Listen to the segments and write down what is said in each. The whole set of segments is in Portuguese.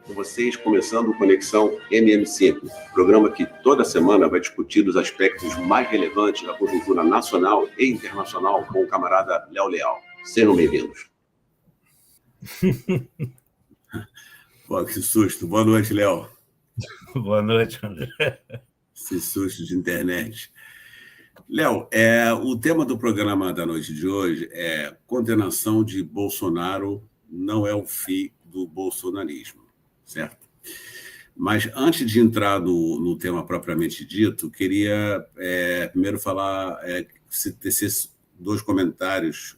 Com vocês, começando o Conexão MM5, programa que toda semana vai discutir os aspectos mais relevantes da conjuntura nacional e internacional com o camarada Léo Leal. Sejam bem-vindos. Pô, que susto. Boa noite, Léo. Boa noite, André. Esse susto de internet. Léo, o tema do programa da noite de hoje é condenação de Bolsonaro não é o fim do bolsonarismo, certo? Mas antes de entrar no tema propriamente dito, queria primeiro falar, tecer dois comentários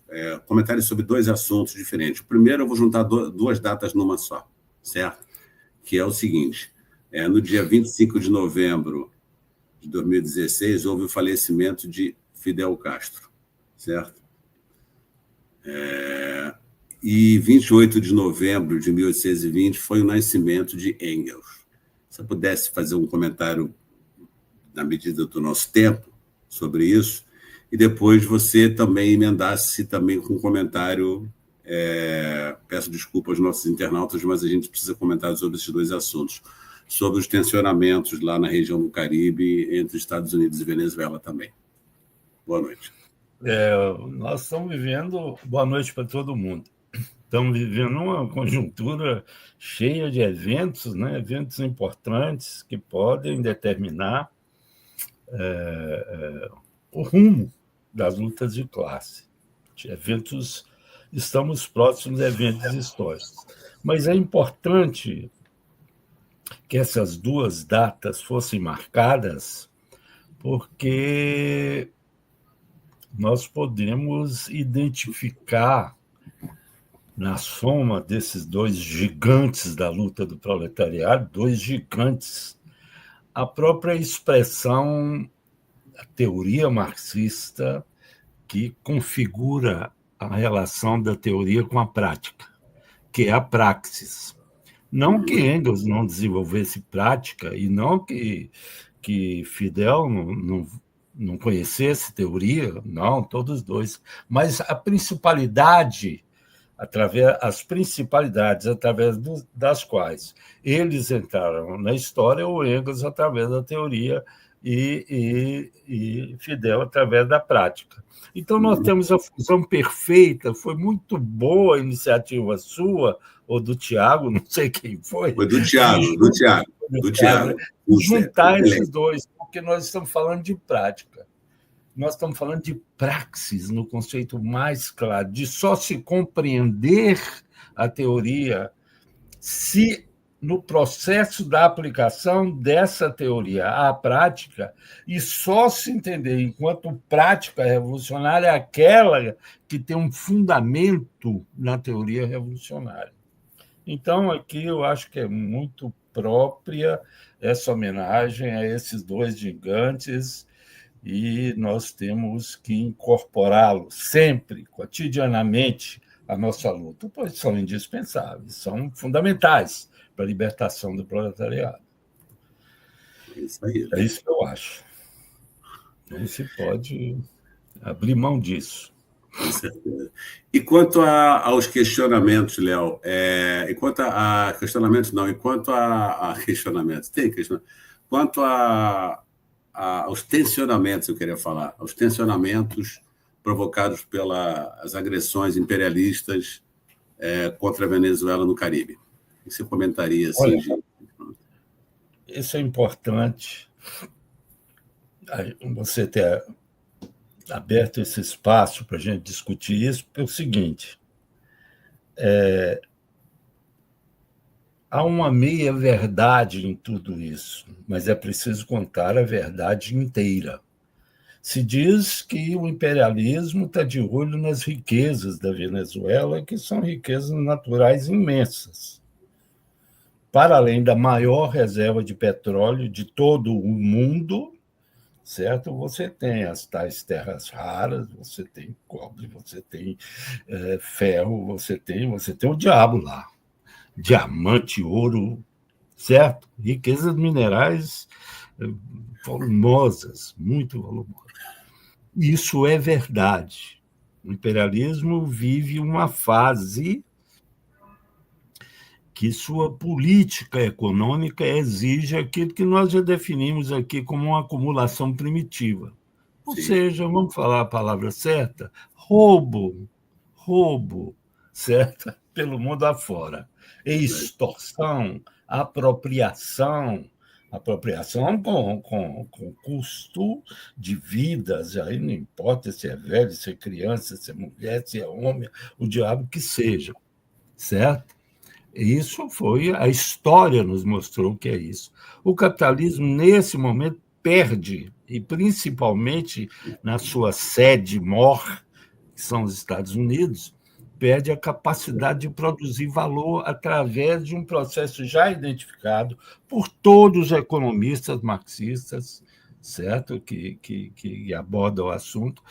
sobre dois assuntos diferentes. Primeiro, eu vou juntar duas datas numa só, certo? Que é o seguinte, no dia 25 de novembro de 2016, houve o falecimento de Fidel Castro, certo? E 28 de novembro de 1820 foi o nascimento de Engels. Se eu pudesse fazer um comentário, na medida do nosso tempo, sobre isso, e depois você também emendasse também com um comentário, peço desculpa aos nossos internautas, mas a gente precisa comentar sobre esses dois assuntos, sobre os tensionamentos lá na região do Caribe entre Estados Unidos e Venezuela também. Boa noite. Nós estamos vivendo... Boa noite para todo mundo. Estamos vivendo uma conjuntura cheia de eventos, né? Eventos importantes que podem determinar o rumo das lutas de classe. Estamos próximos a eventos históricos. Mas é importante que essas duas datas fossem marcadas, porque nós podemos identificar, na soma desses dois gigantes da luta do proletariado, dois gigantes, a própria expressão, a teoria marxista, que configura a relação da teoria com a prática, que é a praxis. Não que Engels não desenvolvesse prática e não que Fidel não conhecesse teoria, não, todos dois, mas a principalidade, as principalidades através das quais eles entraram na história, o Engels através da teoria e Fidel através da prática. Então, nós temos a fusão perfeita. Foi muito boa a iniciativa sua, ou do Tiago, não sei quem foi. Foi do Tiago. Juntar esses dois, porque nós estamos falando de prática. Nós estamos falando de praxis, no conceito mais claro, de só se compreender a teoria se, no processo da aplicação dessa teoria à prática, e só se entender enquanto prática revolucionária é aquela que tem um fundamento na teoria revolucionária. Então, aqui eu acho que é muito própria essa homenagem a esses dois gigantes, e nós temos que incorporá-los sempre, cotidianamente, à nossa luta, pois são indispensáveis, são fundamentais para a libertação do proletariado. É isso que eu acho. Não se pode abrir mão disso. Com certeza. E quanto aos questionamentos, Léo, enquanto a questionamentos, tem questionamento. Quanto aos tensionamentos, eu queria falar, aos tensionamentos provocados pelas agressões imperialistas contra a Venezuela no Caribe. O que você comentaria assim? Olha, isso é importante, você ter aberto esse espaço para a gente discutir isso, porque é o seguinte, há uma meia-verdade em tudo isso, mas é preciso contar a verdade inteira. Se diz que o imperialismo está de olho nas riquezas da Venezuela, que são riquezas naturais imensas. Para além da maior reserva de petróleo de todo o mundo, certo? Você tem as tais terras raras, você tem cobre, você tem ferro, você tem o diabo lá. Diamante, ouro, certo? Riquezas minerais volumosas, muito volumosas. Isso é verdade. O imperialismo vive uma fase que sua política econômica exige aquilo que nós já definimos aqui como uma acumulação primitiva. Ou seja, vamos falar a palavra certa, roubo, certo? Pelo mundo afora. Extorsão, apropriação com custo de vidas, aí não importa se é velho, se é criança, se é mulher, se é homem, o diabo que seja, certo? Isso foi, a história nos mostrou que é isso. O capitalismo, nesse momento, perde, e principalmente na sua sede mor, que são os Estados Unidos, perde a capacidade de produzir valor através de um processo já identificado por todos os economistas marxistas, certo? Que abordam o assunto,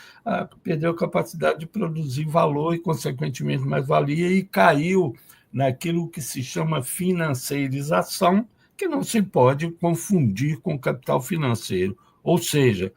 perdeu a capacidade de produzir valor e, consequentemente, mais-valia, e caiu naquilo que se chama financeirização, que não se pode confundir com capital financeiro. Ou seja,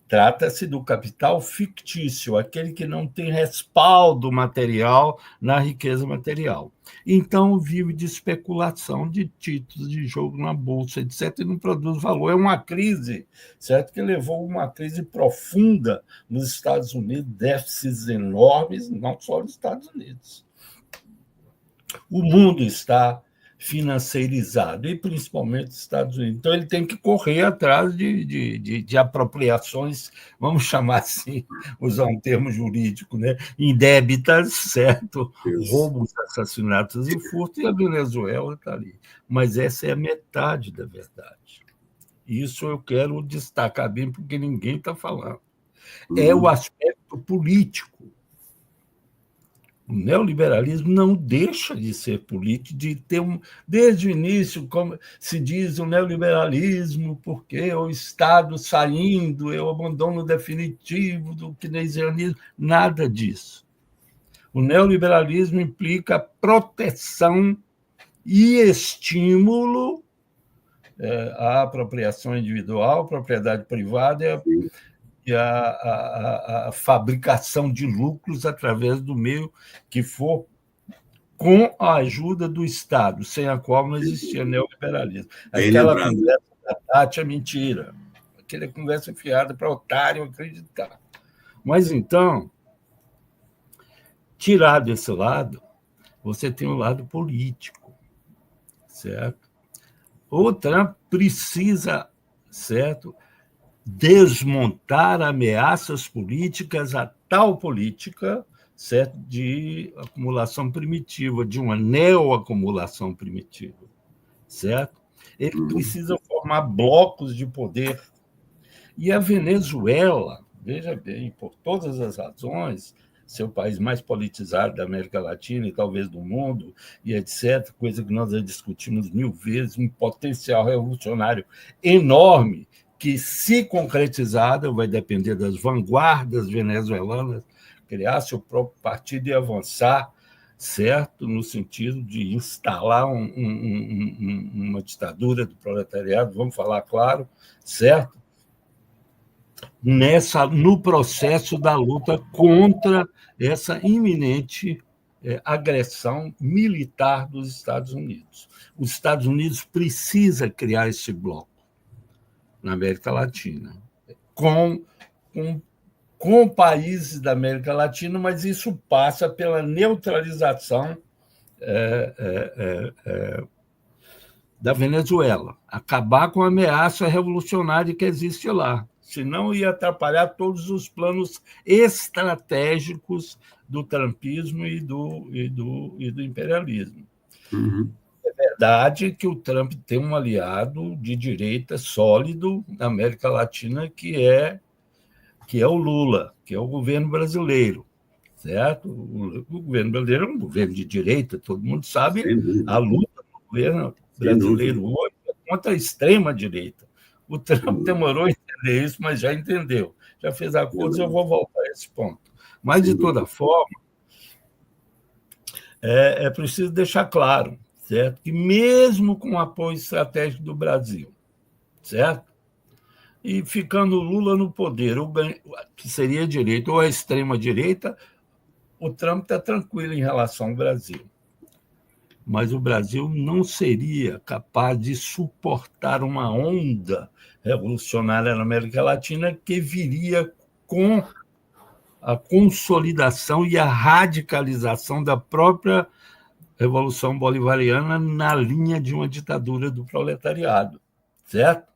trata-se do capital fictício, aquele que não tem respaldo material na riqueza material. Então, vive de especulação de títulos de jogo na bolsa, etc., e não produz valor. É uma crise, certo? Que levou a uma crise profunda nos Estados Unidos, déficits enormes, não só nos Estados Unidos. O mundo está financeirizado, e principalmente os Estados Unidos. Então, ele tem que correr atrás de apropriações, vamos chamar assim, usar um termo jurídico, né? Indébitas, certo? Isso. Roubos, assassinatos e furto, e a Venezuela está ali. Mas essa é a metade da verdade. Isso eu quero destacar bem, porque ninguém está falando. É o aspecto político. O neoliberalismo não deixa de ser político, de ter desde o início, como se diz, o neoliberalismo, porque o Estado saindo, é o abandono definitivo do keynesianismo, nada disso. O neoliberalismo implica proteção e estímulo à apropriação individual, propriedade privada e a fabricação de lucros através do meio que for, com a ajuda do Estado, sem a qual não existia neoliberalismo. Aquela conversa da Tati é mentira. Aquela conversa fiada para otário acreditar. Mas, então, tirado esse lado, você tem o lado político, certo? O Trump precisa, certo, desmontar ameaças políticas, a tal política, certo, de acumulação primitiva, de uma neoacumulação primitiva, certo? Ele precisa formar blocos de poder. E a Venezuela, veja bem, por todas as razões, ser o país mais politizado da América Latina e talvez do mundo, e etc., coisa que nós já discutimos 1000 vezes, um potencial revolucionário enorme, que, se concretizada, vai depender das vanguardas venezuelanas, criar seu próprio partido e avançar, certo, no sentido de instalar uma ditadura do proletariado, vamos falar claro, certo? No processo da luta contra essa iminente agressão militar dos Estados Unidos. Os Estados Unidos precisa criar esse bloco na América Latina, com países da América Latina, mas isso passa pela neutralização da Venezuela, acabar com a ameaça revolucionária que existe lá, senão ia atrapalhar todos os planos estratégicos do trumpismo e do imperialismo. Uhum. É verdade que o Trump tem um aliado de direita sólido na América Latina, que é o Lula, que é o governo brasileiro, certo? O governo brasileiro é um governo de direita, todo mundo sabe, a luta do governo brasileiro hoje é contra a extrema-direita. O Trump demorou a entender isso, mas já entendeu. Já fez acordos, eu vou voltar a esse ponto. Mas, de toda forma, é preciso deixar claro, certo? Que mesmo com o apoio estratégico do Brasil, certo? E ficando o Lula no poder, que seria a direita ou a extrema-direita, o Trump está tranquilo em relação ao Brasil. mas o Brasil não seria capaz de suportar uma onda revolucionária na América Latina que viria com a consolidação e a radicalização da própria Revolução Bolivariana na linha de uma ditadura do proletariado, certo?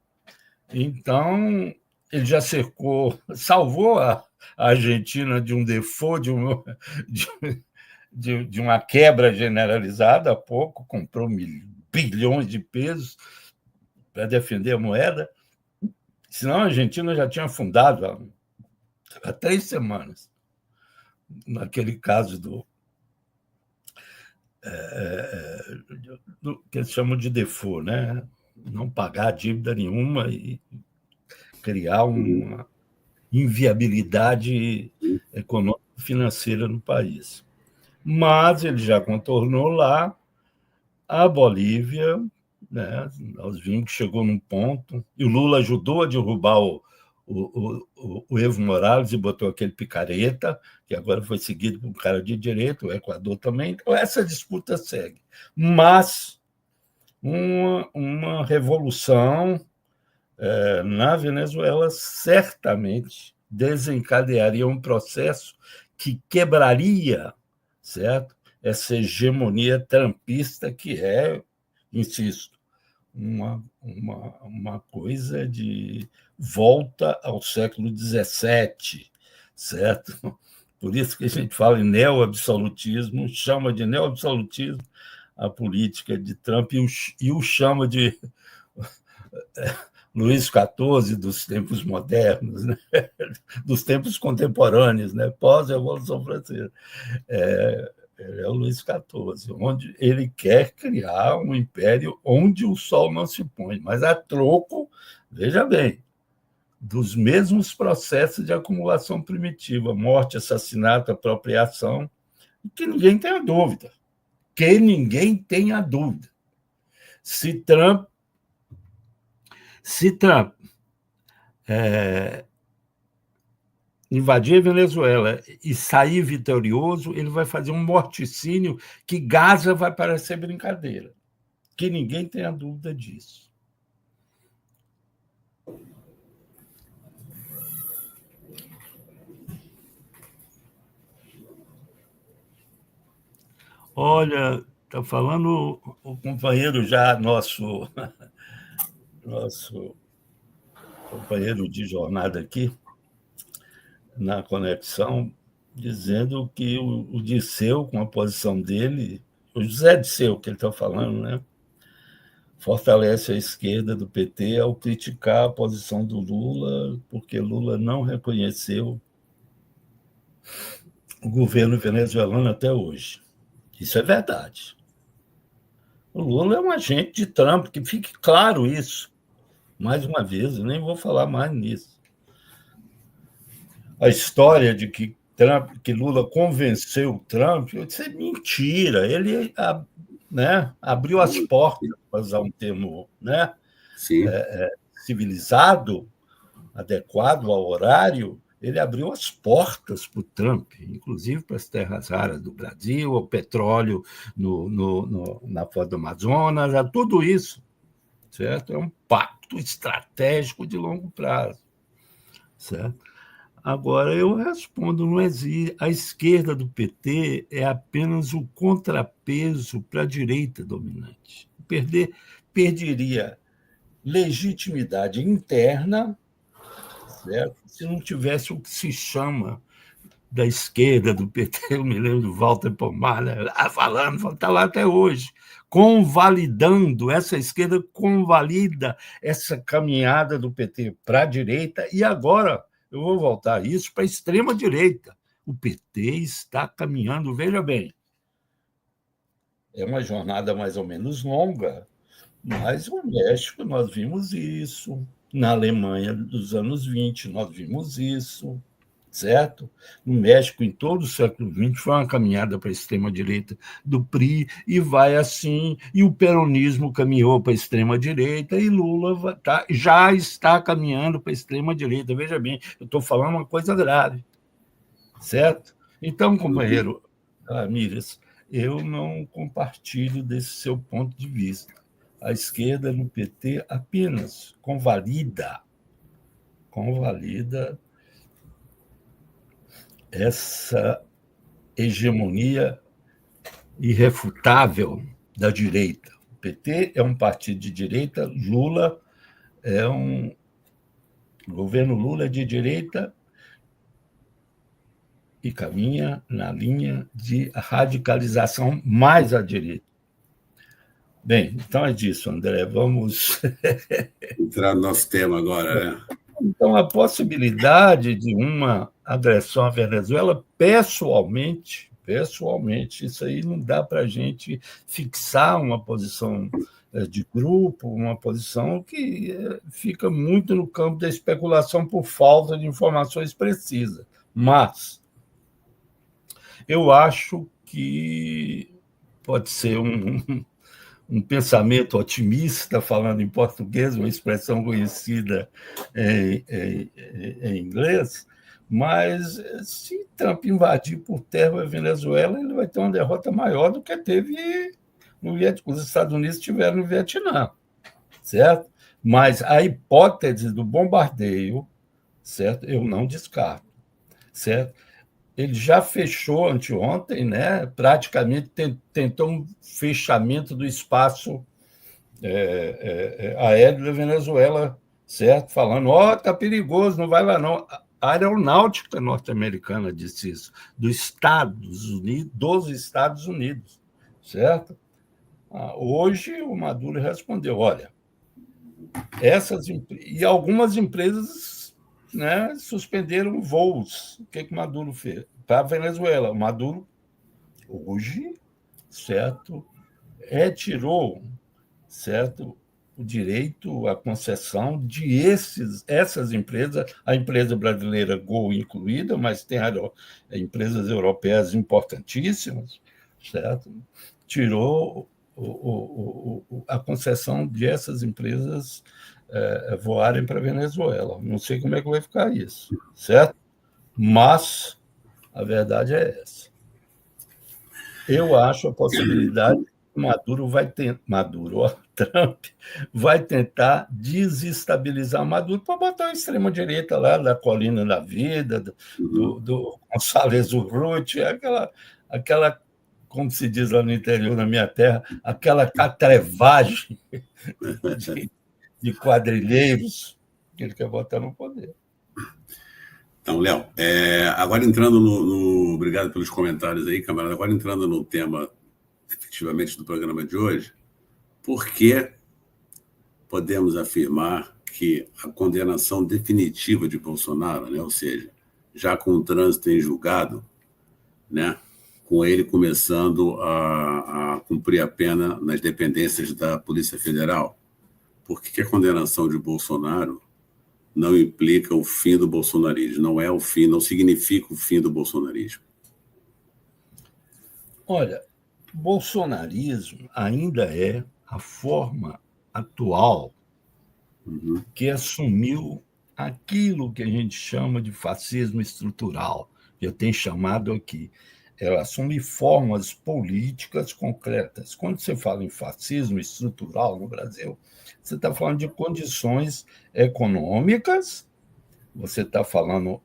Então, ele já salvou a Argentina de um default, de uma quebra generalizada há pouco, comprou bilhões de pesos para defender a moeda, senão a Argentina já tinha afundado há 3 semanas, naquele caso do que eles chamam de default, né? Não pagar dívida nenhuma e criar uma inviabilidade econômico-financeira no país. Mas ele já contornou lá a Bolívia, né? Nós vimos que chegou num ponto, e o Lula ajudou a derrubar o Evo Morales e botou aquele picareta, que agora foi seguido por um cara de direita, o Equador também. Então, essa disputa segue. Mas uma revolução na Venezuela certamente desencadearia um processo que quebraria, certo, essa hegemonia trumpista que é, insisto, uma coisa de volta ao século XVII, certo? Por isso que a gente fala em neoabsolutismo, chama de neoabsolutismo a política de Trump e o chama de Luís XIV dos tempos modernos, né? Dos tempos contemporâneos, né? Pós-Revolução Francesa. É o Luís XIV, onde ele quer criar um império onde o sol não se põe, mas a troco, veja bem, dos mesmos processos de acumulação primitiva, morte, assassinato, apropriação, que ninguém tenha dúvida. Se Trump invadir a Venezuela e sair vitorioso, ele vai fazer um morticínio que Gaza vai parecer brincadeira. Que ninguém tenha dúvida disso. Olha, está falando o companheiro já, nosso companheiro de jornada aqui, na conexão, dizendo que o Dirceu, com a posição dele, o José Dirceu, que ele está falando, né, fortalece a esquerda do PT ao criticar a posição do Lula, porque Lula não reconheceu o governo venezuelano até hoje. Isso é verdade. O Lula é um agente de Trump, que fique claro isso. Mais uma vez, eu nem vou falar mais nisso. A história de que Lula convenceu Trump, isso é mentira. Ele, né, abriu as portas, para usar um termo, né, civilizado, adequado ao horário, ele abriu as portas para o Trump, inclusive para as terras raras do Brasil, o petróleo na Foz do Amazonas, tudo isso, certo? É um pacto estratégico de longo prazo, certo? Agora, eu respondo, não existe. A esquerda do PT é apenas o contrapeso para a direita dominante. Perderia legitimidade interna, certo? Se não tivesse o que se chama da esquerda do PT, eu me lembro do Walter Pomar, né, falando, está lá até hoje, convalidando, essa esquerda convalida essa caminhada do PT para a direita, e agora eu vou voltar isso para a extrema-direita. O PT está caminhando, veja bem, é uma jornada mais ou menos longa, mas no México nós vimos isso, na Alemanha dos anos 20 nós vimos isso, certo? No México, em todo o século XX, foi uma caminhada para a extrema-direita do PRI, e vai assim, e o peronismo caminhou para a extrema-direita, e Lula já está caminhando para a extrema-direita. Veja bem, eu estou falando uma coisa grave, certo? Então, companheiro Mires, eu não compartilho desse seu ponto de vista. A esquerda no PT apenas convalida essa hegemonia irrefutável da direita. O PT é um partido de direita, Lula o governo Lula é de direita e caminha na linha de radicalização mais à direita. Bem, então é disso, André. Vamos entrar no nosso tema agora, né? Então, a possibilidade de uma agressão à Venezuela, pessoalmente, isso aí não dá para a gente fixar uma posição de grupo, uma posição que fica muito no campo da especulação por falta de informações precisas. Mas eu acho que pode ser um pensamento otimista, falando em português, uma expressão conhecida em inglês, mas se Trump invadir por terra a Venezuela, ele vai ter uma derrota maior do que teve os Estados Unidos tiveram no Vietnã, certo? Mas a hipótese do bombardeio, certo? Eu não descarto, certo? Ele já fechou anteontem, né? Praticamente tentou um fechamento do espaço aéreo da Venezuela, certo? Falando, está perigoso, não vai lá não. A aeronáutica norte-americana disse isso, dos Estados Unidos, certo? Hoje o Maduro respondeu, olha, e algumas empresas, né, suspenderam voos. O que o Maduro fez? Para a Venezuela. O Maduro, hoje, certo, retirou, certo, o direito à concessão de essas empresas, a empresa brasileira Gol incluída, mas tem empresas europeias importantíssimas, certo? Tirou a concessão de essas empresas voarem para a Venezuela. Não sei como é que vai ficar isso, certo? Mas a verdade é essa. Eu acho a possibilidade que Trump vai tentar desestabilizar Maduro para botar a extrema-direita lá da Colina da Vida, do Gonçalves Urruti, aquela, como se diz lá no interior da minha terra, aquela catrevagem de quadrilheiros que ele quer botar no poder. Então, Léo, agora entrando obrigado pelos comentários aí, camarada. Agora entrando no tema, efetivamente, do programa de hoje, por que podemos afirmar que a condenação definitiva de Bolsonaro, né, ou seja, já com o trânsito em julgado, né, com ele começando a cumprir a pena nas dependências da Polícia Federal, por que a condenação de Bolsonaro não implica o fim do bolsonarismo? Não é o fim, não significa o fim do bolsonarismo. Olha, bolsonarismo ainda é a forma atual que assumiu aquilo que a gente chama de fascismo estrutural, que eu tenho chamado aqui. Ela assume formas políticas concretas. Quando você fala em fascismo estrutural no Brasil, você está falando de condições econômicas, você está falando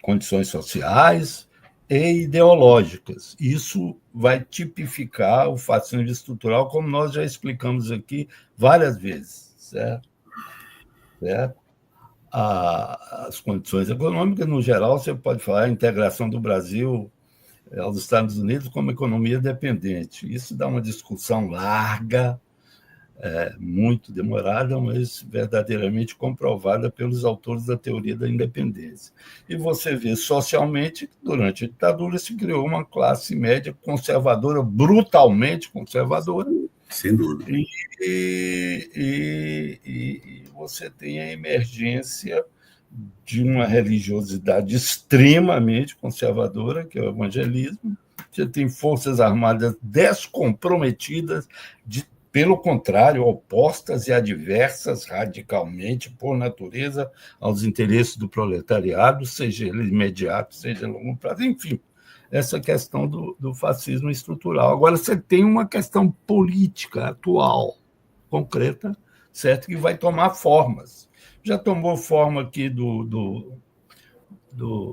condições sociais e ideológicas. Isso vai tipificar o fascismo estrutural, como nós já explicamos aqui várias vezes, certo? As condições econômicas, no geral, você pode falar a integração do Brasil aos Estados Unidos como economia dependente. Isso dá uma discussão larga, muito demorada, mas verdadeiramente comprovada pelos autores da teoria da independência. E você vê socialmente que durante a ditadura se criou uma classe média conservadora, brutalmente conservadora. Sem dúvida. E você tem a emergência de uma religiosidade extremamente conservadora, que é o evangelismo. Você tem forças armadas descomprometidas, pelo contrário, opostas e adversas radicalmente, por natureza, aos interesses do proletariado, seja ele imediato, seja a longo prazo. Enfim, essa questão do fascismo estrutural. Agora, você tem uma questão política atual, concreta, certo? Que vai tomar formas. Já tomou forma aqui do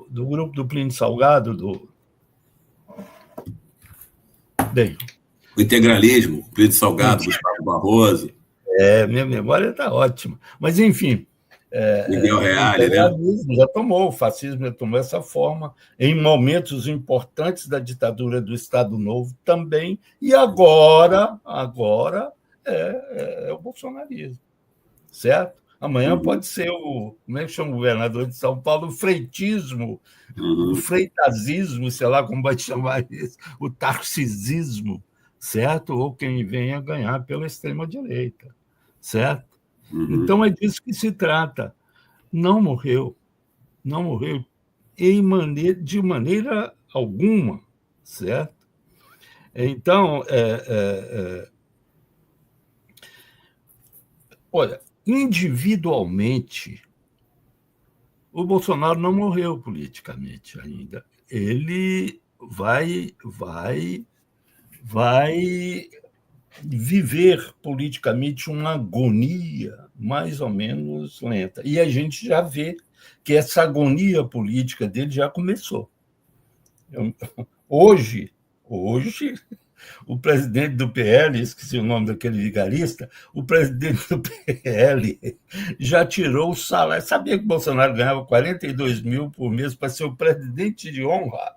grupo do Plínio Salgado, Bem, o integralismo, Plínio Salgado, Gustavo Barroso. Minha memória está ótima. Mas, enfim, Miguel Reale, né? Já tomou, o fascismo já tomou essa forma, em momentos importantes da ditadura do Estado Novo também, e agora é o bolsonarismo, certo? Amanhã pode ser como é que chama o governador de São Paulo? O freitismo, o freitasismo, sei lá como vai chamar isso, o tarcisismo, certo? Ou quem venha ganhar pela extrema-direita, certo? Então, é disso que se trata. Não morreu de maneira alguma, certo? Então, olha, individualmente, o Bolsonaro não morreu politicamente ainda. Ele vai viver politicamente uma agonia mais ou menos lenta. E a gente já vê que essa agonia política dele já começou. Hoje, o presidente do PL, esqueci o nome daquele vigarista, o presidente do PL já tirou o salário. Sabia que o Bolsonaro ganhava 42 mil por mês para ser o presidente de honra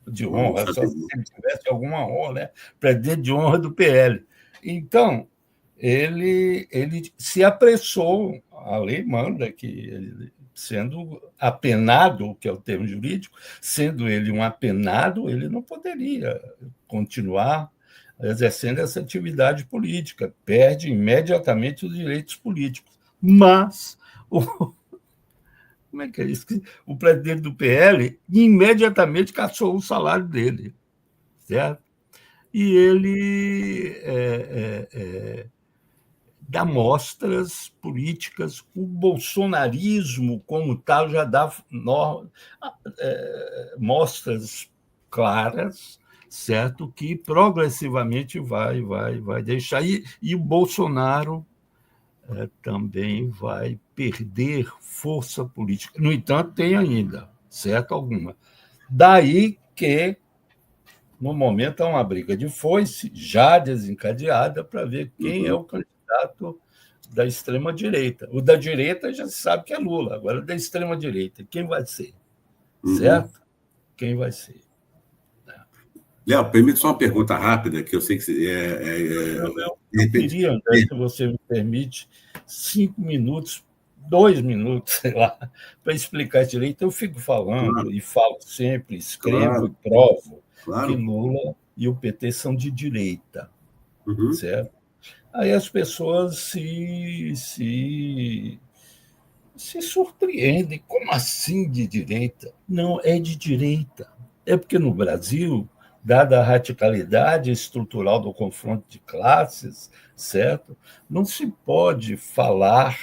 de honra, só se ele tivesse alguma honra, né? Presidente de honra do PL. Então, ele se apressou, a lei manda que ele, sendo apenado, que é o termo jurídico, sendo ele um apenado, ele não poderia continuar exercendo essa atividade política, perde imediatamente os direitos políticos. Mas como é que é isso? O presidente do PL imediatamente cassou o salário dele, certo? E ele dá mostras políticas, o bolsonarismo, como tal, já dá mostras claras, certo? Que progressivamente vai deixar. E o Bolsonaro também vai perder força política. No entanto, tem ainda, certo? Alguma. Daí que, no momento, há uma briga de foice, já desencadeada, para ver quem é o candidato da extrema-direita. O da direita já se sabe que é Lula, agora da extrema-direita. Quem vai ser? Certo? Quem vai ser? Léo, permite só uma pergunta rápida, que eu sei que... Eu queria, André, se você me permite, 5 minutos, 2 minutos, sei lá, para explicar direito. Eu fico falando e falo sempre, escrevo e provo que Lula e o PT são de direita, certo? Aí as pessoas se surpreendem. Como assim de direita? Não, é de direita. É porque no Brasil, dada a radicalidade estrutural do confronto de classes, certo? Não se pode falar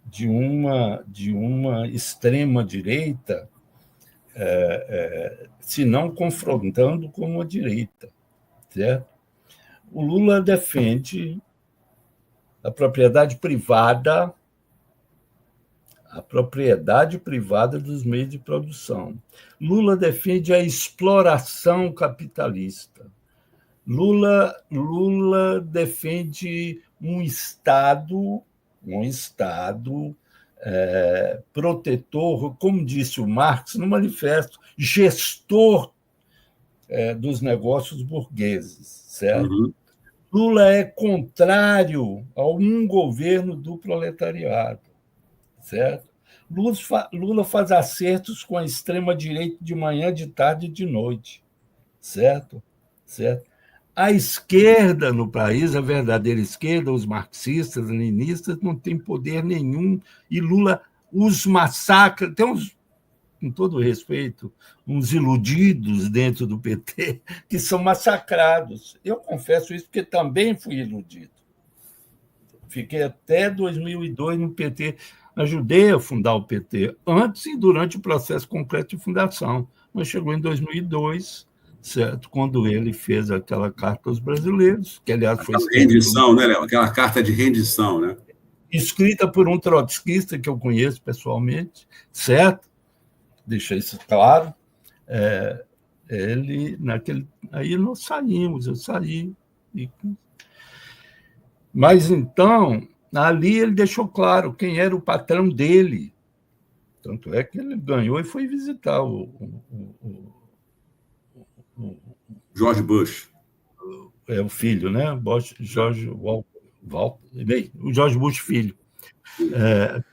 de uma extrema-direita se não confrontando com a direita, certo? O Lula defende a propriedade privada dos meios de produção. Lula defende a exploração capitalista. Lula defende um Estado protetor, como disse o Marx no manifesto, gestor dos negócios burgueses, certo? Lula é contrário a um governo do proletariado, certo? Lula faz acertos com a extrema-direita de manhã, de tarde e de noite, certo? A esquerda no país, a verdadeira esquerda, os marxistas, leninistas, não tem poder nenhum, e Lula os massacra. Tem uns, com todo respeito, uns iludidos dentro do PT que são massacrados. Eu confesso isso porque também fui iludido. Fiquei até 2002 no PT. Ajudei a fundar o PT antes e durante o processo concreto de fundação. Mas chegou em 2002, certo? Quando ele fez aquela carta aos brasileiros, que, aliás, foi escrita... rendição, né, Léo? Aquela carta de rendição, né? Escrita por um trotskista que eu conheço pessoalmente, certo? Deixei isso claro. Aí nós saímos, eu saí. Mas, então, ali ele deixou claro quem era o patrão dele. Tanto é que ele ganhou e foi visitar o George Bush. O filho, né? George Walker, o George Bush filho,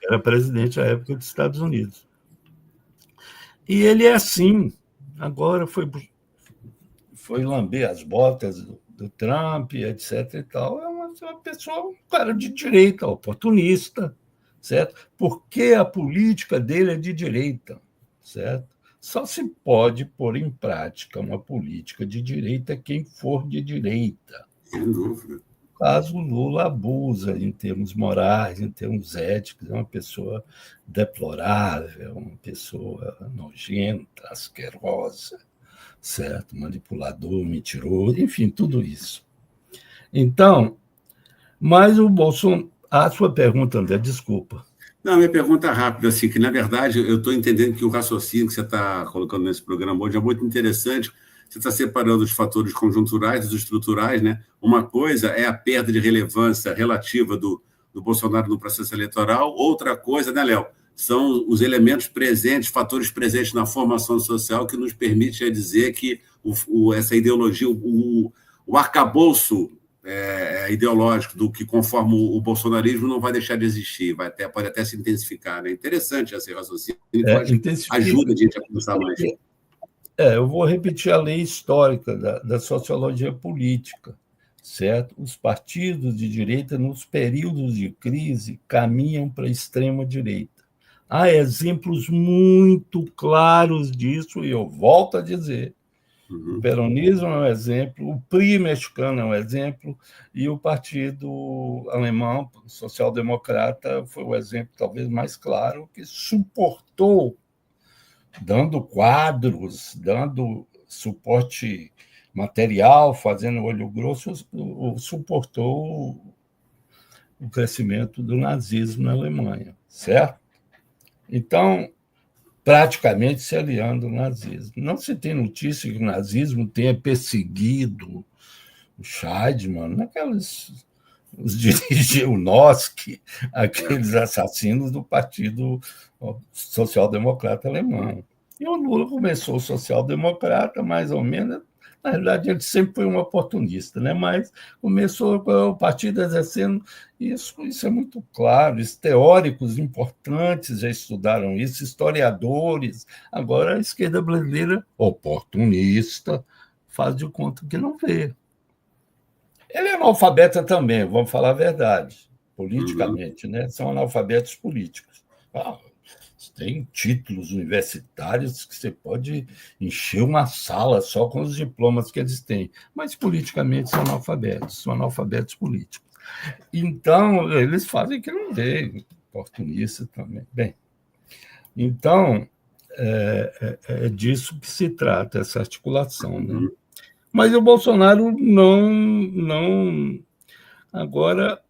era presidente à época dos Estados Unidos. E ele é assim. Agora foi lamber as botas do Trump, etc. e tal. É uma pessoa, um cara de direita, oportunista, certo? Porque a política dele é de direita, certo? Só se pode pôr em prática uma política de direita quem for de direita. Sem dúvida. Caso Lula abusa em termos morais, em termos éticos, é uma pessoa deplorável, uma pessoa nojenta, asquerosa, certo? Manipulador, mentiroso, enfim, tudo isso. Então, mas o Bolsonaro... A sua pergunta, André, desculpa. Não, minha pergunta é rápida, assim, que, na verdade, eu estou entendendo que o raciocínio que você está colocando nesse programa hoje é muito interessante. Você está separando os fatores conjunturais dos estruturais, né? Uma coisa é a perda de relevância relativa do Bolsonaro no processo eleitoral, outra coisa, né, Léo? São os elementos presentes, fatores presentes na formação social que nos permite dizer que essa ideologia, o arcabouço ideológico do que conforma o bolsonarismo não vai deixar de existir, pode até se intensificar. Né? Interessante esse raciocínio, ajuda a gente a pensar mais. Eu vou repetir a lei histórica da sociologia política, certo? Os partidos de direita, nos períodos de crise, caminham para a extrema-direita. Há exemplos muito claros disso, e eu volto a dizer. O peronismo é um exemplo, o PRI mexicano é um exemplo, e o partido alemão, social-democrata, foi o exemplo talvez mais claro, que suportou, dando quadros, dando suporte material, fazendo olho grosso, suportou o crescimento do nazismo na Alemanha, certo? Então, praticamente se aliando ao nazismo. Não se tem notícia que o nazismo tenha perseguido o Scheidmann, os dirigiu o Noske, aqueles assassinos do Partido Social-Democrata Alemão. E o Lula começou o social-democrata, mais ou menos. Na realidade, ele sempre foi um oportunista, né? Mas começou o partido exercendo isso é muito claro. Os teóricos importantes já estudaram isso, historiadores. Agora, a esquerda brasileira, oportunista, faz de conta que não vê. Ele é analfabeta também, vamos falar a verdade, politicamente, né? São analfabetos políticos. Tem títulos universitários que você pode encher uma sala só com os diplomas que eles têm, mas politicamente são analfabetos políticos. Então, eles fazem que não vê, oportunista também. Bem, então, é disso que se trata, essa articulação, né? Mas o Bolsonaro não... Agora,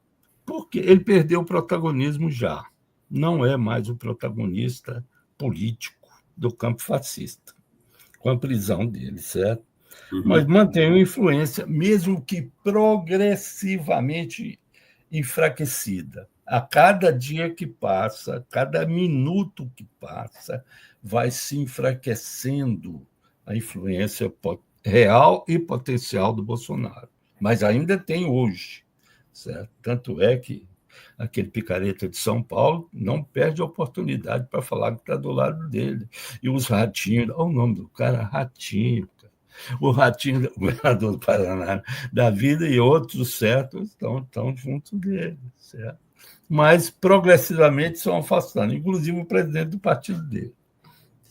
porque ele perdeu o protagonismo já. Não é mais o protagonista político do campo fascista, com a prisão dele, certo? Mas mantém uma influência, mesmo que progressivamente enfraquecida. A cada dia que passa, cada minuto que passa, vai se enfraquecendo a influência real e potencial do Bolsonaro. Mas ainda tem hoje, certo? Tanto é que aquele picareta de São Paulo não perde a oportunidade para falar que está do lado dele. E os ratinhos, olha o nome do cara, Ratinho. Cara. O Ratinho, o governador do Paraná, da vida e outros, certo, estão junto dele, certo? Mas progressivamente são afastando, inclusive o presidente do partido dele,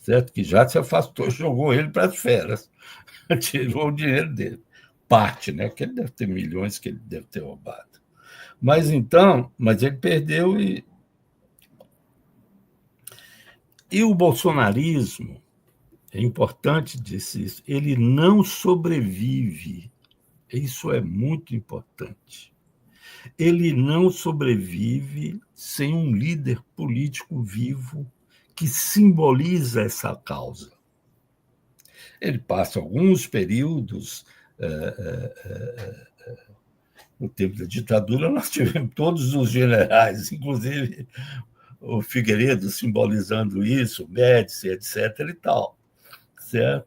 certo? Que já se afastou, jogou ele para as feras, tirou o dinheiro dele. Parte, né? Que ele deve ter milhões que ele deve ter roubado. Mas ele perdeu e o bolsonarismo, é importante dizer isso, ele não sobrevive. Isso é muito importante. Ele não sobrevive sem um líder político vivo que simboliza essa causa. Ele passa alguns períodos. No tempo da ditadura, nós tivemos todos os generais, inclusive o Figueiredo simbolizando isso, o Médici, etc. e tal, certo?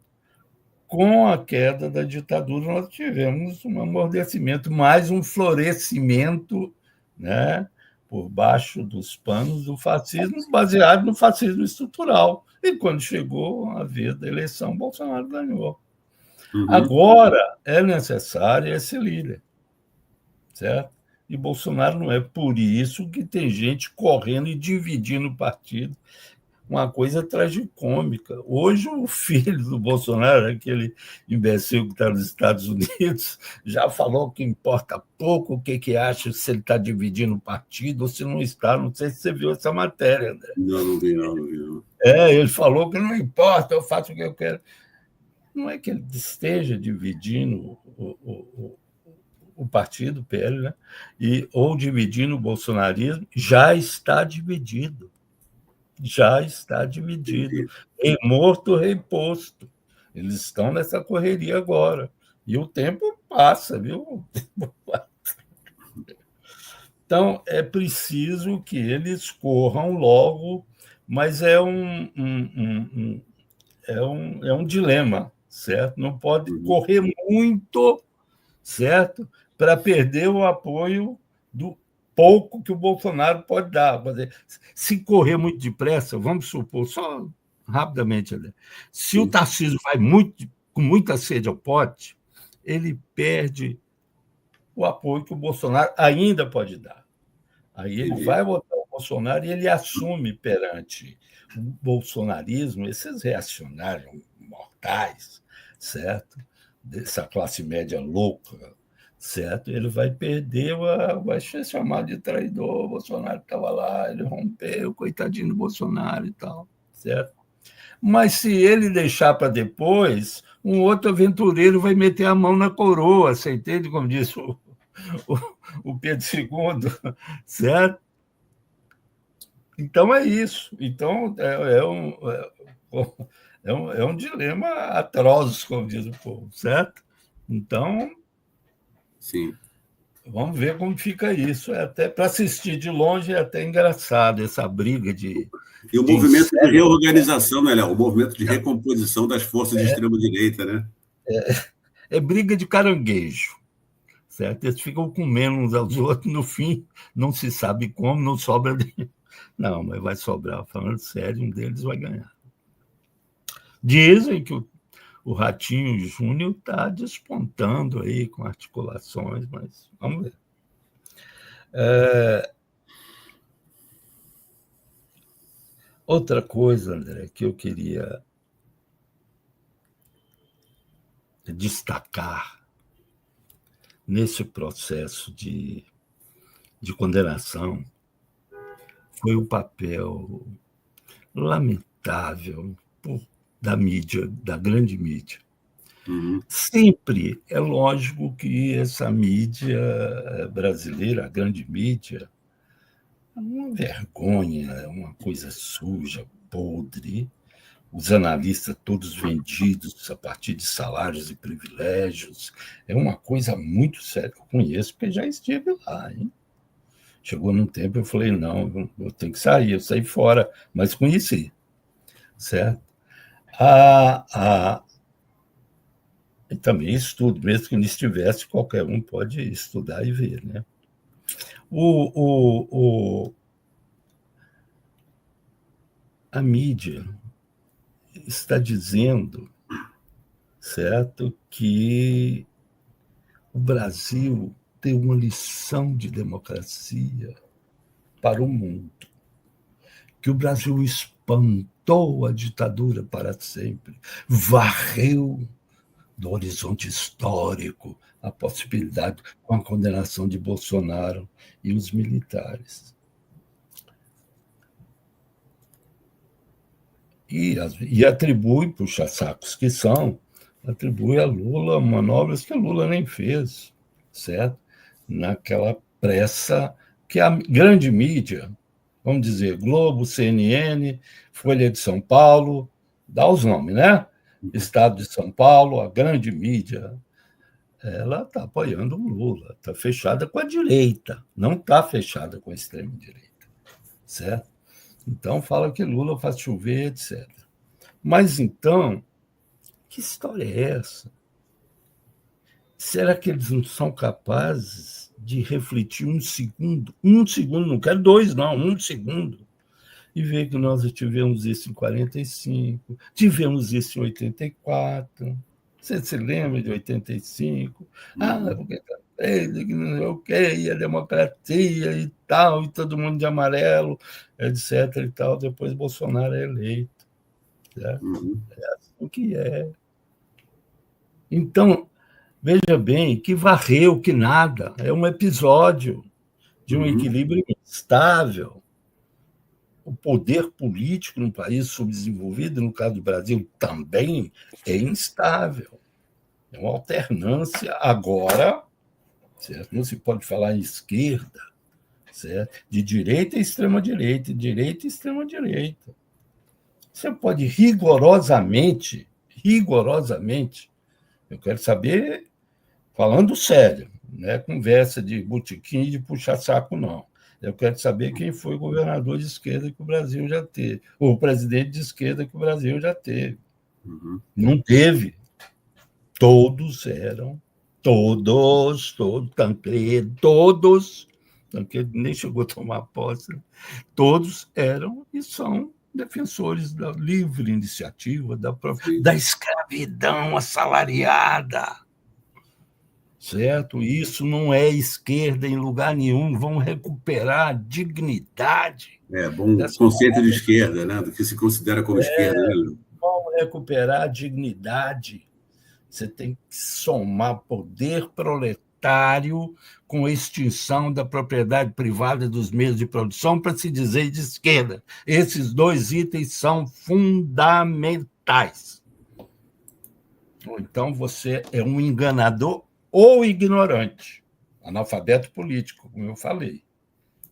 Com a queda da ditadura, nós tivemos um amortecimento, mais um florescimento, né, por baixo dos panos do fascismo, baseado no fascismo estrutural. E quando chegou a vez da eleição, Bolsonaro ganhou. Agora é necessário esse líder, certo? E Bolsonaro não é. Por isso que tem gente correndo e dividindo o partido. Uma coisa tragicômica. Hoje, o filho do Bolsonaro, aquele imbecil que está nos Estados Unidos, já falou que importa pouco o que acha, se ele está dividindo o partido ou se não está. Não sei se você viu essa matéria, André. Não vi, não. Ele falou que não importa, eu faço o que eu quero. Não é que ele esteja dividindo o partido, o PL, né? Ou dividindo o bolsonarismo, já está dividido. Já está dividido. Rei morto, rei posto. Eles estão nessa correria agora. E o tempo passa, viu? Então, é preciso que eles corram logo, mas é um dilema, certo? Não pode correr muito, certo? Para perder o apoio do pouco que o Bolsonaro pode dar. Se correr muito depressa, vamos supor, só rapidamente, André, se o Tarcísio vai com muita sede ao pote, ele perde o apoio que o Bolsonaro ainda pode dar. Aí ele vai votar o Bolsonaro e ele assume perante o bolsonarismo, esses reacionários mortais, certo? Dessa classe média louca, certo? Ele vai perder, vai ser chamado de traidor, o Bolsonaro estava lá, ele rompeu, coitadinho do Bolsonaro e tal, certo? Mas se ele deixar para depois, um outro aventureiro vai meter a mão na coroa, você entende como disse o Pedro II, certo? Então é isso. Então é um dilema atroz, como diz o povo, certo? Então, sim. Vamos ver como fica isso. Até para assistir de longe é até engraçado essa briga de. E o movimento de reorganização, né, Léo? O movimento de recomposição das forças de extrema-direita, né? É briga de caranguejo, certo? Eles ficam comendo uns aos outros, no fim, não se sabe como, não sobra. Não, mas vai sobrar. Falando sério, um deles vai ganhar. Dizem que o Ratinho Júnior está despontando aí com articulações, mas vamos ver. Outra coisa, André, que eu queria destacar nesse processo de condenação foi o papel lamentável da mídia, da grande mídia. Sempre é lógico que essa mídia brasileira, a grande mídia, é uma vergonha, é uma coisa suja, podre, os analistas todos vendidos a partir de salários e privilégios, é uma coisa muito séria. Eu conheço porque já estive lá, hein? Chegou num tempo eu falei, não, eu tenho que sair, eu saí fora, mas conheci, certo? E também estudo, mesmo que não estivesse, qualquer um pode estudar e ver, né? A mídia está dizendo, certo, que o Brasil tem uma lição de democracia para o mundo, que o Brasil espantou a ditadura para sempre, varreu do horizonte histórico, a possibilidade com a condenação de Bolsonaro e os militares. E atribui, puxa-sacos que são, atribui a Lula manobras que a Lula nem fez, certo? Naquela pressa que a grande mídia, vamos dizer, Globo, CNN, Folha de São Paulo, dá os nomes, né? Estado de São Paulo, a grande mídia, ela está apoiando o Lula, está fechada com a direita, não está fechada com a extrema-direita, certo? Então, fala que Lula faz chover, etc. Mas, então, que história é essa? Será que eles não são capazes de refletir um segundo, não quero 2, não, 1 segundo, e ver que nós tivemos isso em 45, tivemos isso em 84. Você se lembra de 85? Porque a democracia e tal, e todo mundo de amarelo, etc. e tal. Depois Bolsonaro é eleito. Certo? É assim que é. Então, veja bem, que varreu, que nada. É um episódio de um equilíbrio instável. O poder político num país subdesenvolvido, no caso do Brasil, também é instável. É uma alternância agora, certo? Não se pode falar em esquerda, certo? De direita e extrema-direita, direita e extrema-direita. Você pode rigorosamente, eu quero saber, falando sério, não é conversa de botequim e de puxa-saco, não. Eu quero saber quem foi o governador de esquerda que o Brasil já teve, ou o presidente de esquerda que o Brasil já teve. Não teve. Todos, Tancredo nem chegou a tomar posse, todos eram e são defensores da livre iniciativa, da escravidão assalariada. Certo? Isso não é esquerda em lugar nenhum. Vão recuperar a dignidade. Bom conceito de esquerda, né? Do que se considera como esquerda. Né? Vão recuperar a dignidade. Você tem que somar poder proletário com a extinção da propriedade privada dos meios de produção para se dizer de esquerda. Esses 2 itens são fundamentais. Então, você é um enganador ou ignorante, analfabeto político, como eu falei.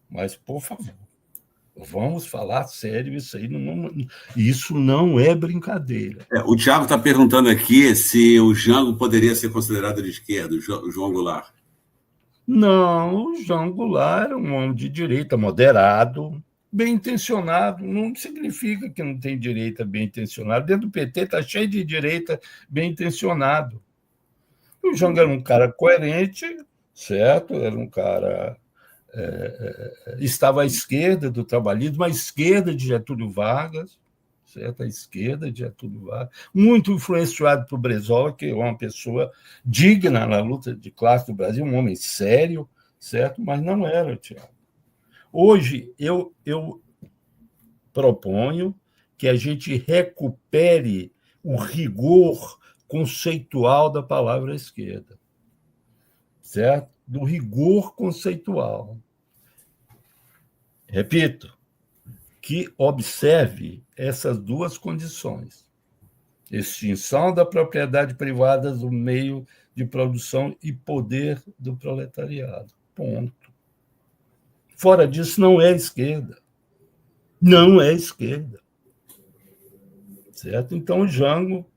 Mas, por favor, vamos falar sério, isso não é brincadeira. O Tiago está perguntando aqui se o Jango poderia ser considerado de esquerda, o João Goulart. Não, o João Goulart é um homem de direita moderado, bem intencionado. Não significa que não tem direita bem intencionada. Dentro do PT está cheio de direita bem intencionado. O Jango era um cara coerente, certo? Era um cara... estava à esquerda do trabalhismo, à esquerda de Getúlio Vargas, certo? À esquerda de Getúlio Vargas, muito influenciado por Brizola, que é uma pessoa digna na luta de classe do Brasil, um homem sério, certo? Mas não era, Tiago. Hoje, eu proponho que a gente recupere o rigor conceitual da palavra esquerda, certo? Do rigor conceitual. Repito, que observe essas 2 condições: extinção da propriedade privada do meio de produção e poder do proletariado. Ponto. Fora disso, não é esquerda. Não é esquerda. Certo? Então, o Jango,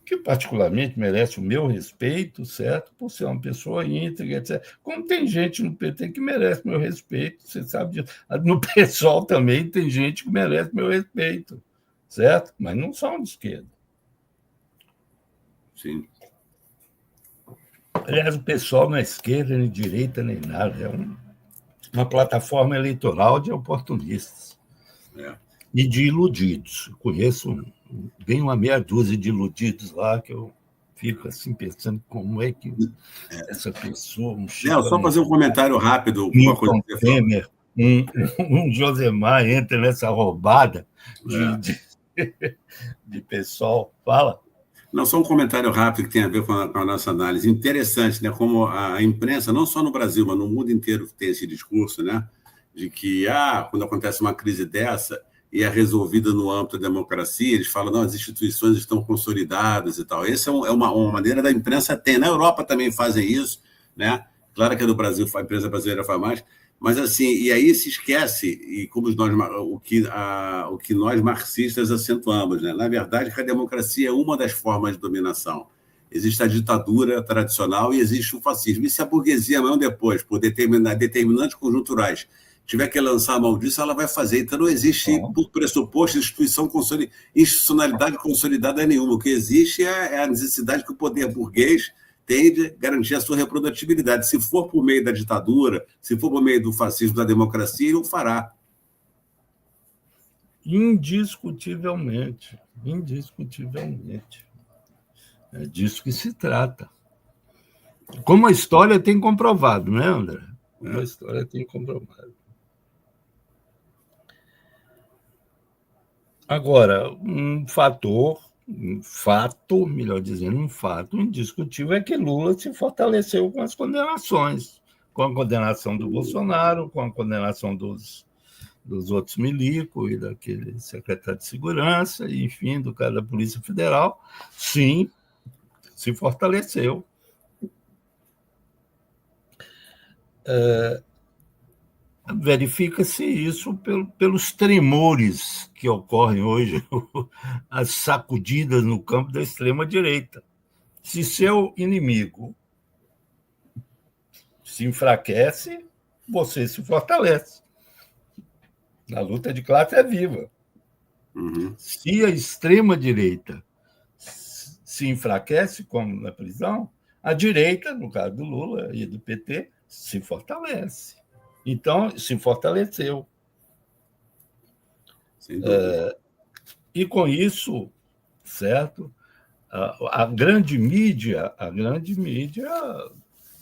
que particularmente merece o meu respeito, certo? Por ser uma pessoa íntegra, etc. Como tem gente no PT que merece meu respeito, você sabe disso. No PSOL também tem gente que merece meu respeito, certo? Mas não são de esquerda. Sim. Aliás, o PSOL não é esquerda, nem direita, nem nada. É uma plataforma eleitoral de oportunistas e de iludidos. Eu conheço bem uma meia dúzia de iludidos lá que eu fico assim pensando como é que essa pessoa... Só fazer um comentário rápido. Uma coisa que Temer, um Josemar entra nessa roubada de pessoal. Fala. Não, só um comentário rápido que tem a ver com a nossa análise. Interessante, né? Como a imprensa, não só no Brasil, mas no mundo inteiro, tem esse discurso, né? De que, quando acontece uma crise dessa e é resolvida no âmbito da democracia, eles falam, não, as instituições estão consolidadas e tal. Essa é uma maneira da imprensa ter. Na Europa também fazem isso, né? Claro que a do Brasil, a imprensa brasileira faz mais, mas assim, e aí se esquece, e como o que nós marxistas acentuamos, né? Na verdade, que a democracia é uma das formas de dominação. Existe a ditadura tradicional e existe o fascismo. E se a burguesia, amanhã ou depois, por determinantes conjunturais, tiver que lançar a mão disso, ela vai fazer. Então, não existe, por pressuposto, institucionalidade consolidada nenhuma. O que existe é a necessidade que o poder burguês tem de garantir a sua reprodutibilidade. Se for por meio da ditadura, se for por meio do fascismo, da democracia, ele o fará. Indiscutivelmente. Indiscutivelmente. É disso que se trata. Como a história tem comprovado, né, André? Como a história tem comprovado. Agora, um fato indiscutível é que Lula se fortaleceu com as condenações, com a condenação do Bolsonaro, com a condenação dos outros milicos e daquele secretário de segurança, enfim, do cara da Polícia Federal. Sim, se fortaleceu. Verifica-se isso pelos tremores que ocorrem hoje, as sacudidas no campo da extrema-direita. Se seu inimigo se enfraquece, você se fortalece. A luta de classe é viva. Uhum. Se a extrema-direita se enfraquece, como na prisão, a direita, no caso do Lula e do PT, se fortalece. Então, se fortaleceu. E com isso, certo? A grande mídia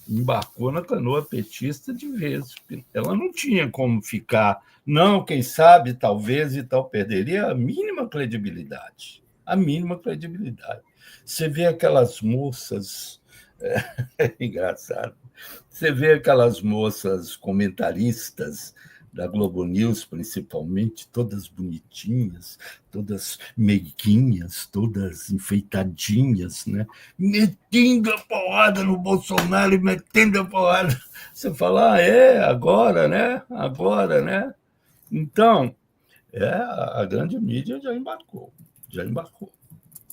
embarcou na canoa petista de vez. Ela não tinha como ficar, não, quem sabe, talvez e tal, perderia a mínima credibilidade. A mínima credibilidade. Você vê aquelas moças, é engraçado, você vê aquelas moças comentaristas da Globo News, principalmente, todas bonitinhas, todas meiguinhas, todas enfeitadinhas, né? Metendo a porrada no Bolsonaro e metendo a porrada. Você fala, agora, né? Agora, né? Então, a grande mídia já embarcou.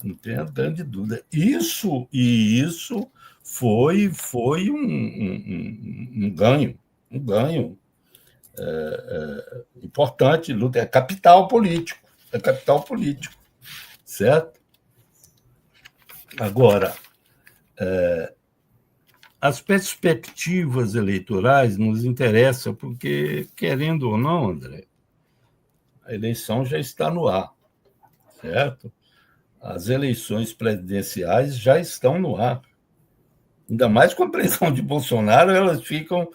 Não tenha grande dúvida. Isso foi um ganho importante, luta, é capital político, certo? Agora, as perspectivas eleitorais nos interessam porque, querendo ou não, André, a eleição já está no ar, certo? As eleições presidenciais já estão no ar. Ainda mais com a pressão de Bolsonaro, elas ficam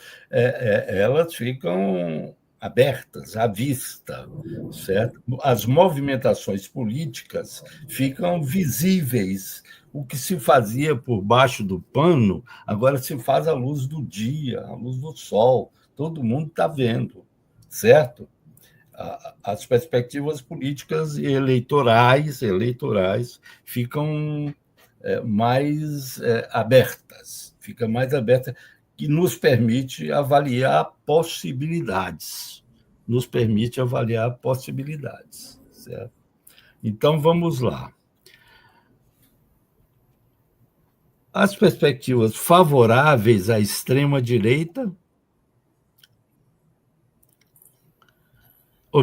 abertas, à vista, certo? As movimentações políticas ficam visíveis. O que se fazia por baixo do pano, agora se faz à luz do dia, à luz do sol. Todo mundo está vendo, certo? As perspectivas políticas e eleitorais ficam mais abertas, que nos permite avaliar possibilidades. Certo? Então, vamos lá. As perspectivas favoráveis à extrema-direita...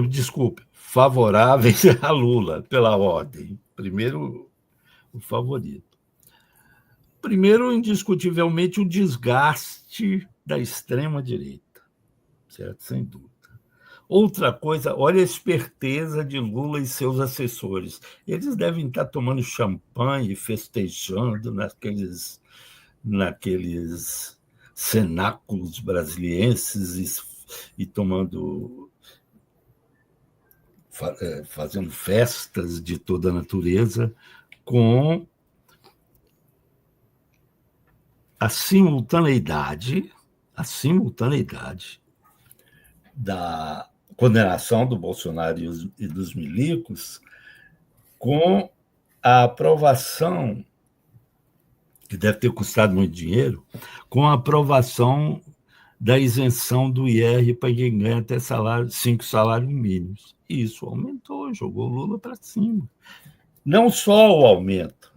Desculpe, favoráveis a Lula, pela ordem. Primeiro, o favorito. Primeiro, indiscutivelmente, o desgaste da extrema-direita, certo? Sem dúvida. Outra coisa, olha a esperteza de Lula e seus assessores. Eles devem estar tomando champanhe, festejando naqueles cenáculos brasilienses e fazendo festas de toda a natureza com a simultaneidade da condenação do Bolsonaro e dos milicos com a aprovação, que deve ter custado muito dinheiro, com a aprovação da isenção do IR para quem ganha até 5 salários mínimos. E isso aumentou, jogou o Lula para cima. Não só o aumento,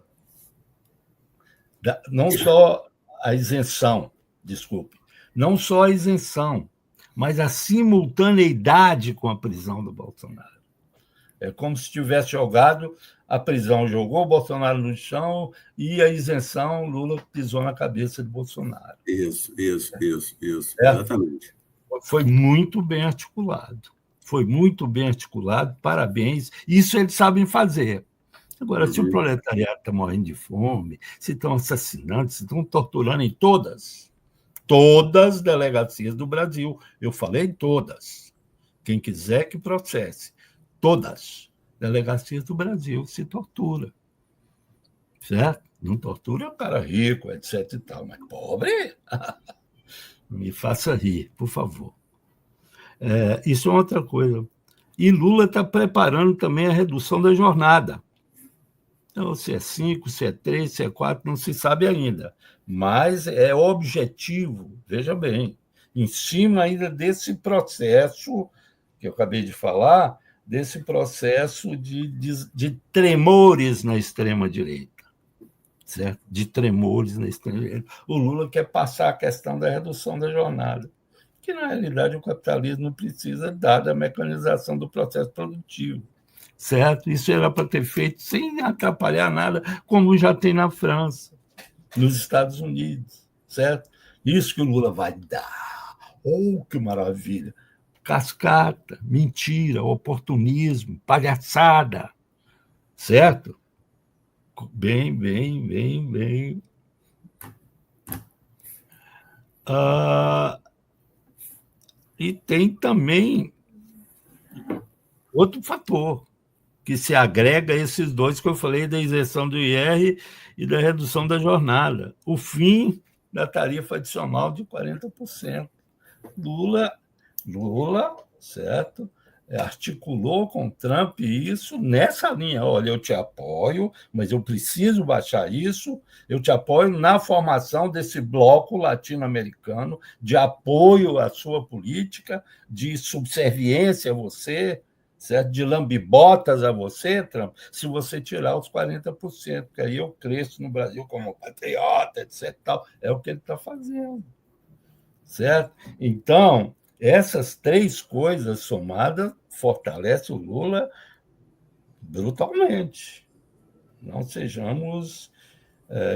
não só a isenção, desculpe, não só a isenção, mas a simultaneidade com a prisão do Bolsonaro. É como se tivesse jogado a prisão, jogou o Bolsonaro no chão e a isenção, Lula pisou na cabeça de Bolsonaro. Isso, exatamente. Foi muito bem articulado. Parabéns. Isso eles sabem fazer. Agora, se o proletariado está morrendo de fome, se estão assassinando, se estão torturando em todas as delegacias do Brasil, eu falei todas. Quem quiser que processe. Todas delegacias do Brasil se tortura. Certo? Não tortura o cara rico, etc. e tal, mas pobre, me faça rir, por favor. Isso é outra coisa. E Lula está preparando também a redução da jornada. Então, se é 5, se é 3, se é 4, não se sabe ainda. Mas é objetivo, veja bem, em cima ainda desse processo que eu acabei de falar, desse processo de tremores na extrema-direita. Certo? De tremores na extrema-direita. O Lula quer passar a questão da redução da jornada, que, na realidade, o capitalismo precisa, dada a mecanização do processo produtivo. Certo? Isso era para ter feito sem atrapalhar nada, como já tem na França, nos Estados Unidos. Certo? Isso que o Lula vai dar. Oh, que maravilha! Cascata, mentira, oportunismo, palhaçada. Certo? Bem. E tem também outro fator que se agrega a esses dois que eu falei, da isenção do IR e da redução da jornada. O fim da tarifa adicional de 40%. Lula, certo? Articulou com Trump isso nessa linha. Olha, eu te apoio, mas eu preciso baixar isso. Eu te apoio na formação desse bloco latino-americano de apoio à sua política, de subserviência a você, certo? De lambibotas a você, Trump, se você tirar os 40%, porque aí eu cresço no Brasil como patriota, etc. Tal. É o que ele está fazendo. Certo? Então, essas três coisas somadas fortalecem o Lula brutalmente. Não sejamos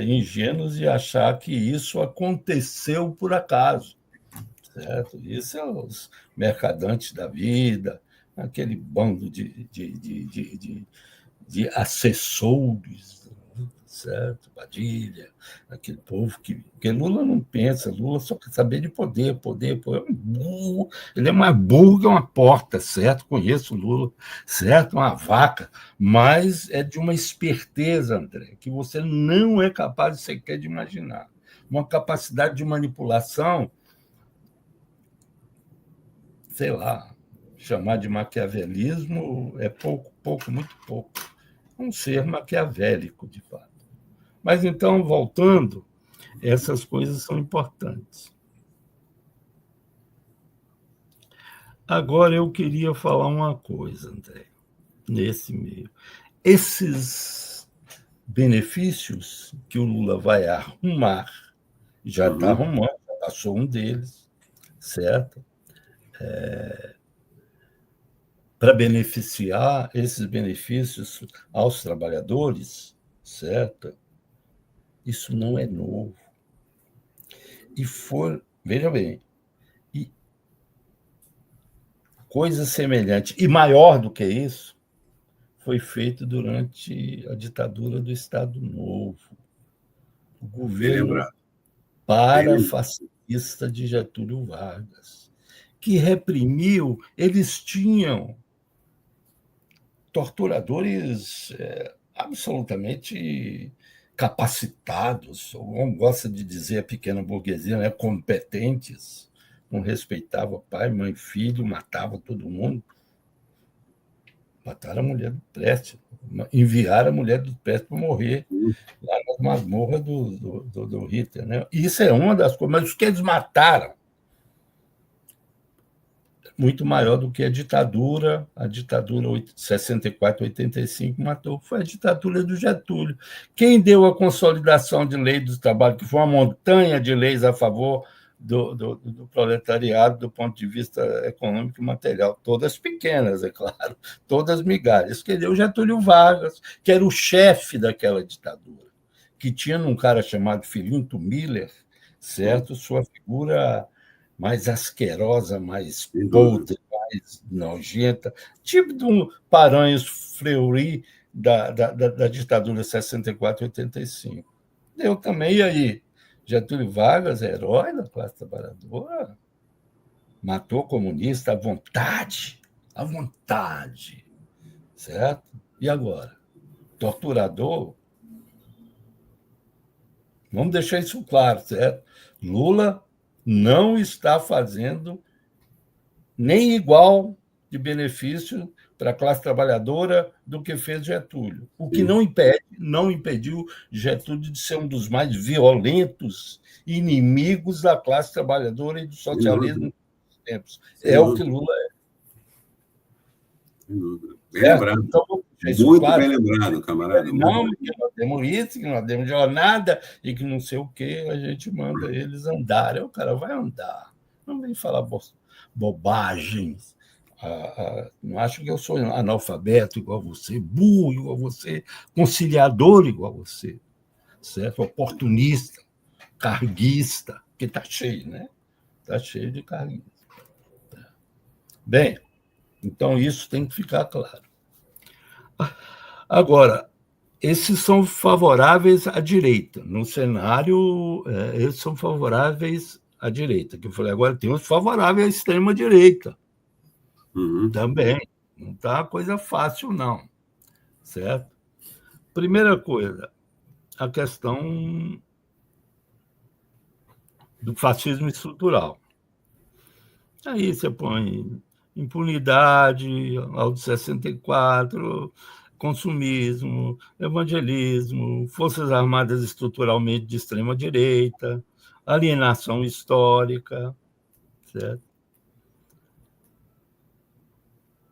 ingênuos e achar que isso aconteceu por acaso. Certo? Isso é os mercadantes da vida, aquele bando de assessores, certo? Padilha, aquele povo que... Porque Lula não pensa, Lula só quer saber de poder. É um burro, ele é mais burro que uma porta, certo? Conheço o Lula, certo? Uma vaca, mas é de uma esperteza, André, que você não é capaz sequer de imaginar. Uma capacidade de manipulação, sei lá, chamar de maquiavelismo é pouco, muito pouco. Um ser maquiavélico, de fato. Mas, então, voltando, essas coisas são importantes. Agora, eu queria falar uma coisa, André, nesse meio. Esses benefícios que o Lula vai arrumar, já está arrumando, já passou um deles, certo? Para beneficiar esses benefícios aos trabalhadores, certo? Isso não é novo. Veja bem, coisa semelhante e maior do que isso foi feito durante a ditadura do Estado Novo. O governo parafascista de Getúlio Vargas, que reprimiu, eles tinham torturadores absolutamente capacitados, ou gosta de dizer a pequena burguesia, né, competentes, não respeitava pai, mãe, filho, matava todo mundo. Mataram a mulher do Prestes, enviaram a mulher do Prestes para morrer lá nas masmorras do Hitler. Né? Isso é uma das coisas, mas o que eles mataram muito maior do que a ditadura 64, 85 matou, foi a ditadura do Getúlio. Quem deu a consolidação de lei do trabalho, que foi uma montanha de leis a favor do proletariado do ponto de vista econômico e material, todas pequenas, é claro, todas migalhas, que deu Getúlio Vargas, que era o chefe daquela ditadura, que tinha um cara chamado Filinto Miller, certo? Sua figura mais asquerosa, mais podre, mais nojenta, tipo de um Paranhos Fleury da ditadura 64 e 85. Deu também, e aí? Getúlio Vargas, herói da classe trabalhadora, matou comunista à vontade, certo? E agora? Torturador? Vamos deixar isso claro, certo? Lula não está fazendo nem igual de benefício para a classe trabalhadora do que fez Getúlio. O que não impediu Getúlio de ser um dos mais violentos inimigos da classe trabalhadora e do socialismo nos tempos. É o que Lula é. Bem lembrado. Então, muito claro. Bem lembrado, camarada. Não, que nós temos isso, que nós temos jornada e que não sei o quê, a gente manda eles andarem. O cara vai andar. Não vem falar bobagens. Não acho que eu sou analfabeto igual a você, burro igual a você, conciliador igual a você, certo? Oportunista, carguista, que está cheio, né? Está cheio de carguista. Bem, então isso tem que ficar claro. Agora, esses são favoráveis à direita. No cenário, eles são favoráveis à direita. Que eu falei, agora tem os favoráveis à extrema-direita. Também. Não está coisa fácil, não. Certo? Primeira coisa, a questão do fascismo estrutural. Aí você põe impunidade, Auto 64, consumismo, evangelismo, forças armadas estruturalmente de extrema-direita, alienação histórica, certo?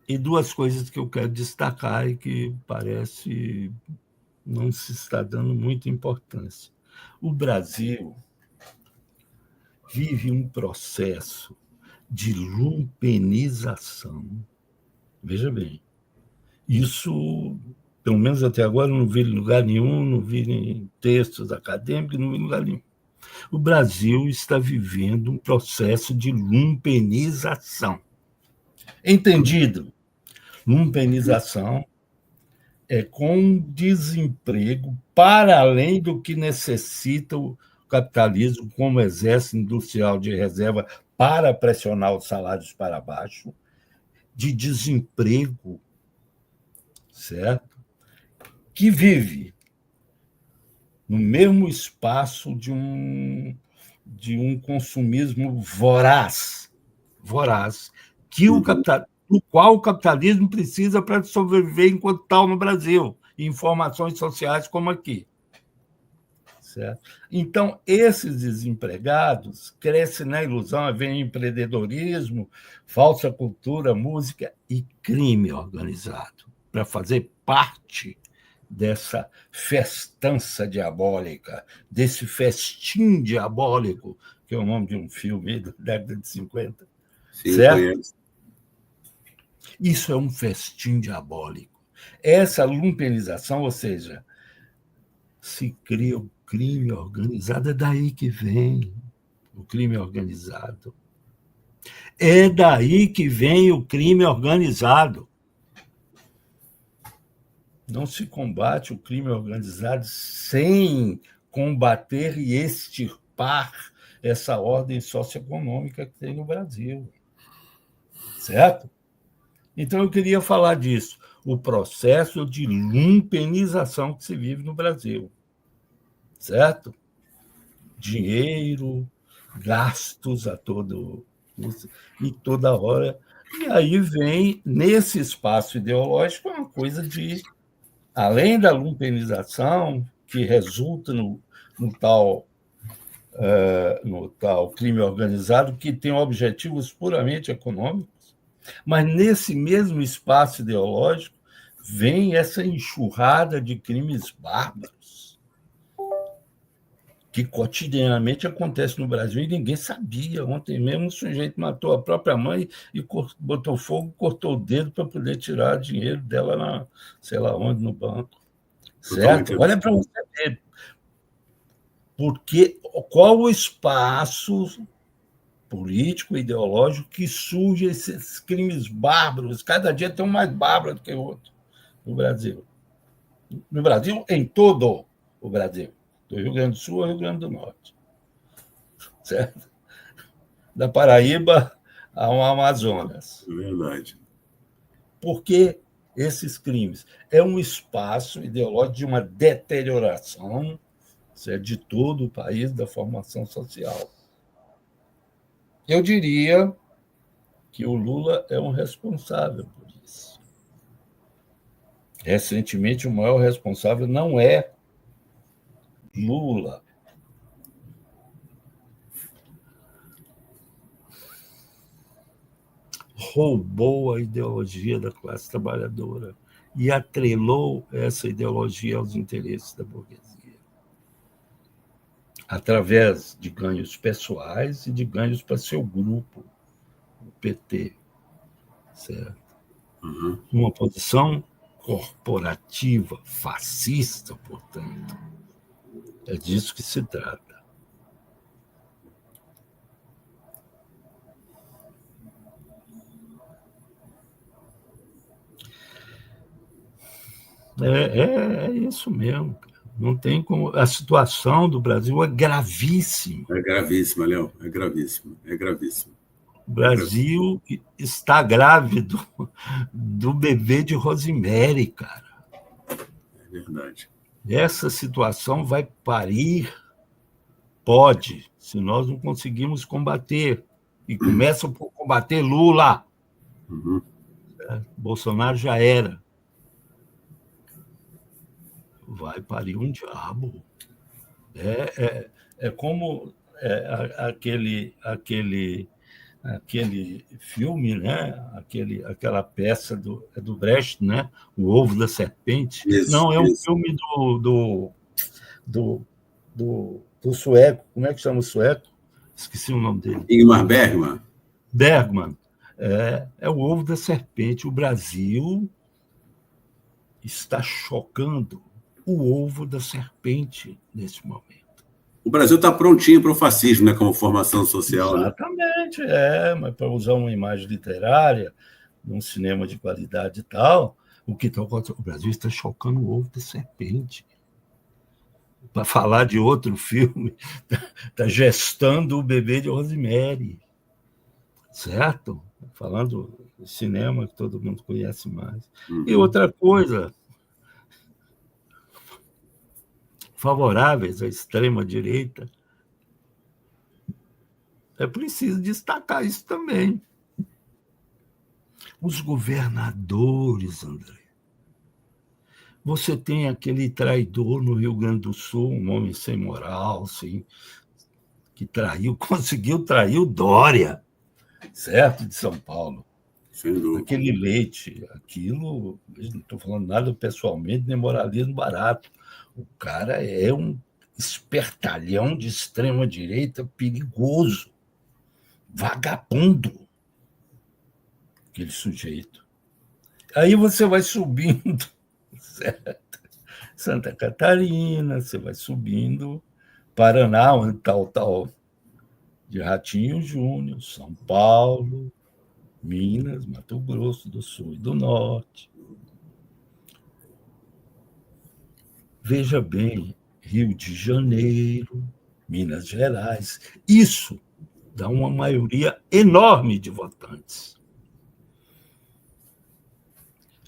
E duas coisas que eu quero destacar e que parece não se está dando muita importância. O Brasil vive um processo de lumpenização. Veja bem, isso, pelo menos até agora, não vi em lugar nenhum, não vi em textos acadêmicos, não vi em lugar nenhum. O Brasil está vivendo um processo de lumpenização. Entendido? Lumpenização é com desemprego para além do que necessita o capitalismo como exército industrial de reserva para pressionar os salários para baixo, de desemprego, certo? Que vive no mesmo espaço de um consumismo voraz, que do qual o capitalismo precisa para sobreviver enquanto tal no Brasil, em informações sociais como aqui. Certo? Então, esses desempregados crescem na ilusão, vem empreendedorismo, falsa cultura, música e crime organizado, para fazer parte dessa festança diabólica, desse festim diabólico, que é o nome de um filme da década de 50. Sim, certo? Conheço. Isso é um festim diabólico. Essa lumpenização, ou seja, se cria o crime organizado, é daí que vem o crime organizado. É daí que vem o crime organizado. Não se combate o crime organizado sem combater e extirpar essa ordem socioeconômica que tem no Brasil. Certo? Então, eu queria falar disso, o processo de lumpenização que se vive no Brasil. certo? Dinheiro, gastos a e toda hora. E aí vem, nesse espaço ideológico, uma coisa de, além da lumpenização, que resulta no tal crime organizado, que tem objetivos puramente econômicos, mas nesse mesmo espaço ideológico vem essa enxurrada de crimes bárbaros que cotidianamente acontece no Brasil e ninguém sabia. Ontem mesmo um sujeito matou a própria mãe e botou fogo, cortou o dedo para poder tirar dinheiro dela sei lá onde, no banco. Certo? Olha para você ver. Porque qual o espaço político, ideológico, que surge esses crimes bárbaros? Cada dia tem um mais bárbaro do que o outro no Brasil. No Brasil, em todo o Brasil. Do Rio Grande do Sul ao Rio Grande do Norte. Certo? Da Paraíba ao Amazonas. É verdade. Por que esses crimes? É um espaço ideológico de uma deterioração, certo, de todo o país, da formação social. Eu diria que o Lula é um responsável por isso. Recentemente, o maior responsável não é Lula. Roubou a ideologia da classe trabalhadora e atrelou essa ideologia aos interesses da burguesia, através de ganhos pessoais e de ganhos para seu grupo, o PT, certo? Uhum. Uma posição corporativa, fascista, portanto. É disso que se trata. É isso mesmo. Não tem como. A situação do Brasil é gravíssima. É gravíssima, Léo. É gravíssima. É gravíssima. O Brasil está grávido do bebê de Rosemary, cara. É verdade. Essa situação vai parir, pode, se nós não conseguirmos combater. E começa por combater Lula. Uhum. Bolsonaro já era. Vai parir um diabo. É como aquele filme, né? Aquela peça do Brecht, né? O Ovo da Serpente. Isso, não, é um filme do sueco. Como é que chama o sueco? Esqueci o nome dele. Ingmar Bergman. Bergman. É o Ovo da Serpente. O Brasil está chocando o ovo da serpente nesse momento. O Brasil está prontinho para o fascismo, né, como formação social. Exatamente, né? Mas para usar uma imagem literária, num cinema de qualidade e tal, o Brasil está chocando o ovo da serpente. Para falar de outro filme, está gestando o bebê de Rosemary. Certo? Falando de cinema, que todo mundo conhece mais. Uhum. E outra coisa, favoráveis à extrema-direita, é preciso destacar isso também. Os governadores, André. Você tem aquele traidor no Rio Grande do Sul, um homem sem moral, assim, que conseguiu trair o Dória, certo? De São Paulo. Sem dúvida. Aquele Leite, aquilo, não estou falando nada pessoalmente, nem moralismo barato. O cara é um espertalhão de extrema-direita perigoso, vagabundo, aquele sujeito. Aí você vai subindo, certo? Santa Catarina, você vai subindo, Paraná, onde está o tal de Ratinho Júnior, São Paulo, Minas, Mato Grosso do Sul e do Norte. Veja bem, Rio de Janeiro, Minas Gerais. Isso dá uma maioria enorme de votantes.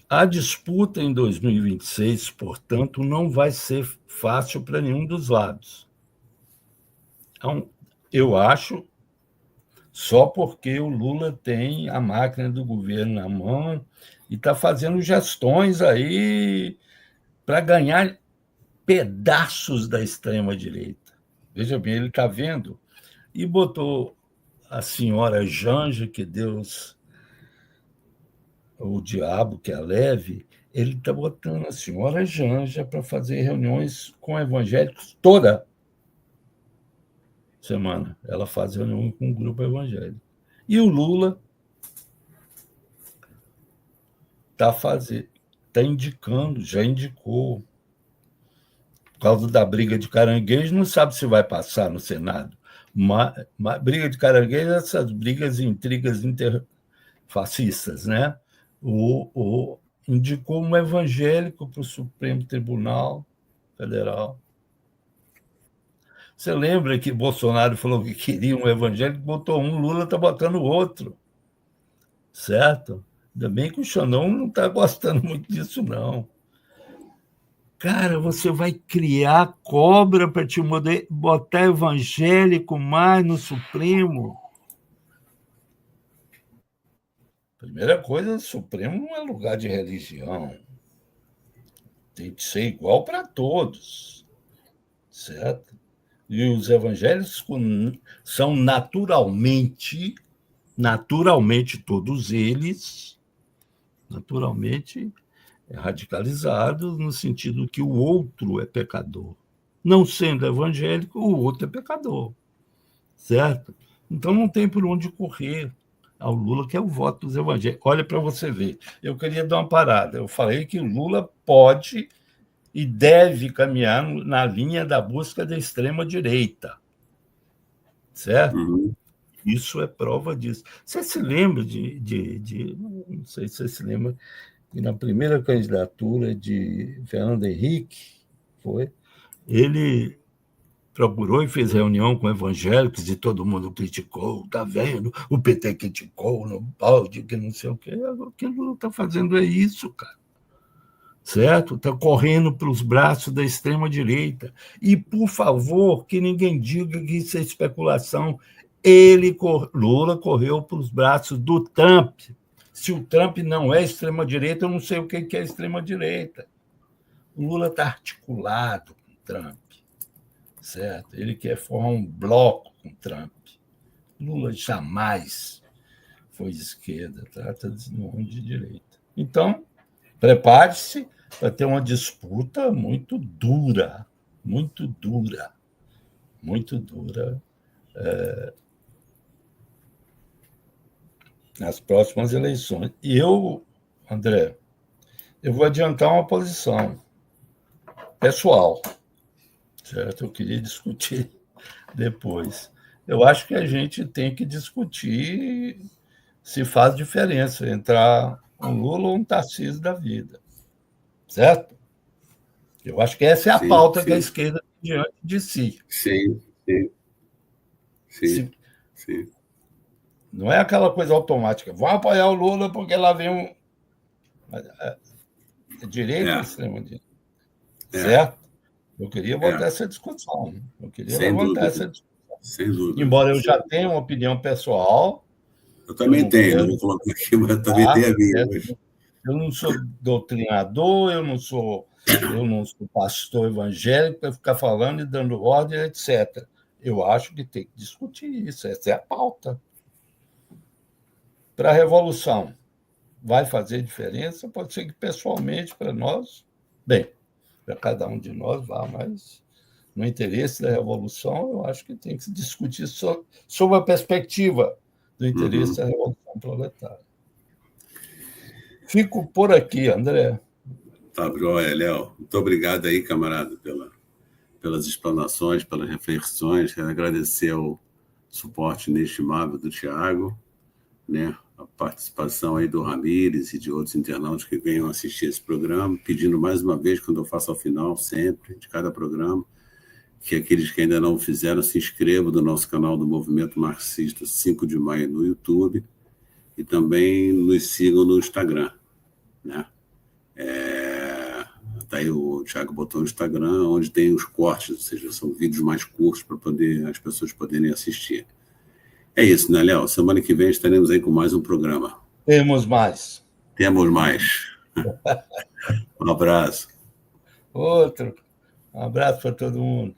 A disputa em 2026, portanto, não vai ser fácil para nenhum dos lados. Então, eu acho, só porque o Lula tem a máquina do governo na mão e está fazendo gestões aí para ganhar pedaços da extrema-direita. Veja bem, ele está vendo e botou a senhora Janja, que Deus, o diabo que a leve, ele está botando a senhora Janja para fazer reuniões com evangélicos toda semana. Ela faz reunião com um grupo evangélico. E o Lula está indicando, já indicou, por causa da briga de caranguejo, não sabe se vai passar no Senado. Uma briga de caranguejo, essas brigas e intrigas interfascistas, né? Indicou um evangélico para o Supremo Tribunal Federal. Você lembra que Bolsonaro falou que queria um evangélico, botou um, Lula está botando outro. Certo? Ainda bem que o Xandão não está gostando muito disso, não. Cara, você vai criar cobra para te botar evangélico mais no Supremo? Primeira coisa, o Supremo não é lugar de religião. Tem que ser igual para todos. Certo? E os evangélicos são naturalmente todos eles, radicalizados no sentido que o outro é pecador. Não sendo evangélico, o outro é pecador. Certo? Então não tem por onde correr ao Lula, que é o voto dos evangélicos. Olha para você ver. Eu queria dar uma parada. Eu falei que o Lula pode e deve caminhar na linha da busca da extrema-direita. Certo? Uhum. Isso é prova disso. Você se lembra não sei se você se lembra, que na primeira candidatura de Fernando Henrique, ele procurou e fez reunião com evangélicos e todo mundo criticou, tá vendo? O PT criticou, não pode, que não sei o quê. O que o Lula está fazendo é isso, cara. Certo? Está correndo para os braços da extrema-direita. E, por favor, que ninguém diga que isso é especulação. Lula correu para os braços do Trump. Se o Trump não é extrema-direita, eu não sei o que é extrema-direita. O Lula está articulado com o Trump. Certo? Ele quer formar um bloco com o Trump. Lula jamais foi de esquerda, trata de direita. Então, prepare-se para ter uma disputa muito dura nas próximas eleições. E André, eu vou adiantar uma posição pessoal, certo? Eu queria discutir depois. Eu acho que a gente tem que discutir se faz diferença entrar um Lula ou um Tarcísio da vida. Certo? Eu acho que essa é a pauta que a esquerda tem diante de si. Sim. Não é aquela coisa automática. Vão apoiar o Lula porque lá vem um... direita ou extrema-direita. Certo? Eu queria botar essa discussão. Eu queria levantar essa discussão. Sem dúvida. Embora eu já tenha uma opinião pessoal. Eu também tenho, não vou colocar aqui, mas eu também tenho a minha. Eu não sou doutrinador, eu não sou pastor evangélico para ficar falando e dando ordem, etc. Eu acho que tem que discutir isso, essa é a pauta. Para a revolução, vai fazer diferença? Pode ser que pessoalmente, para nós, bem, para cada um de nós vá, mas no interesse da revolução, eu acho que tem que se discutir sob a perspectiva do interesse da revolução proletária. Fico por aqui, André. Tá, joia, Léo. Muito obrigado aí, camarada, pelas explanações, pelas reflexões. Quero agradecer o suporte inestimável do Tiago, né? A participação aí do Ramires e de outros internautas que venham assistir esse programa, pedindo mais uma vez, quando eu faço ao final, sempre, de cada programa, que aqueles que ainda não o fizeram se inscrevam no nosso canal do Movimento Marxista 5 de Maio no YouTube e também nos sigam no Instagram, né? Tá aí o Thiago botou no Instagram, onde tem os cortes, ou seja, são vídeos mais curtos para as pessoas poderem assistir. É isso, né, Léo? Semana que vem estaremos aí com mais um programa. Temos mais. Temos mais. Um abraço. Outro. Um abraço para todo mundo.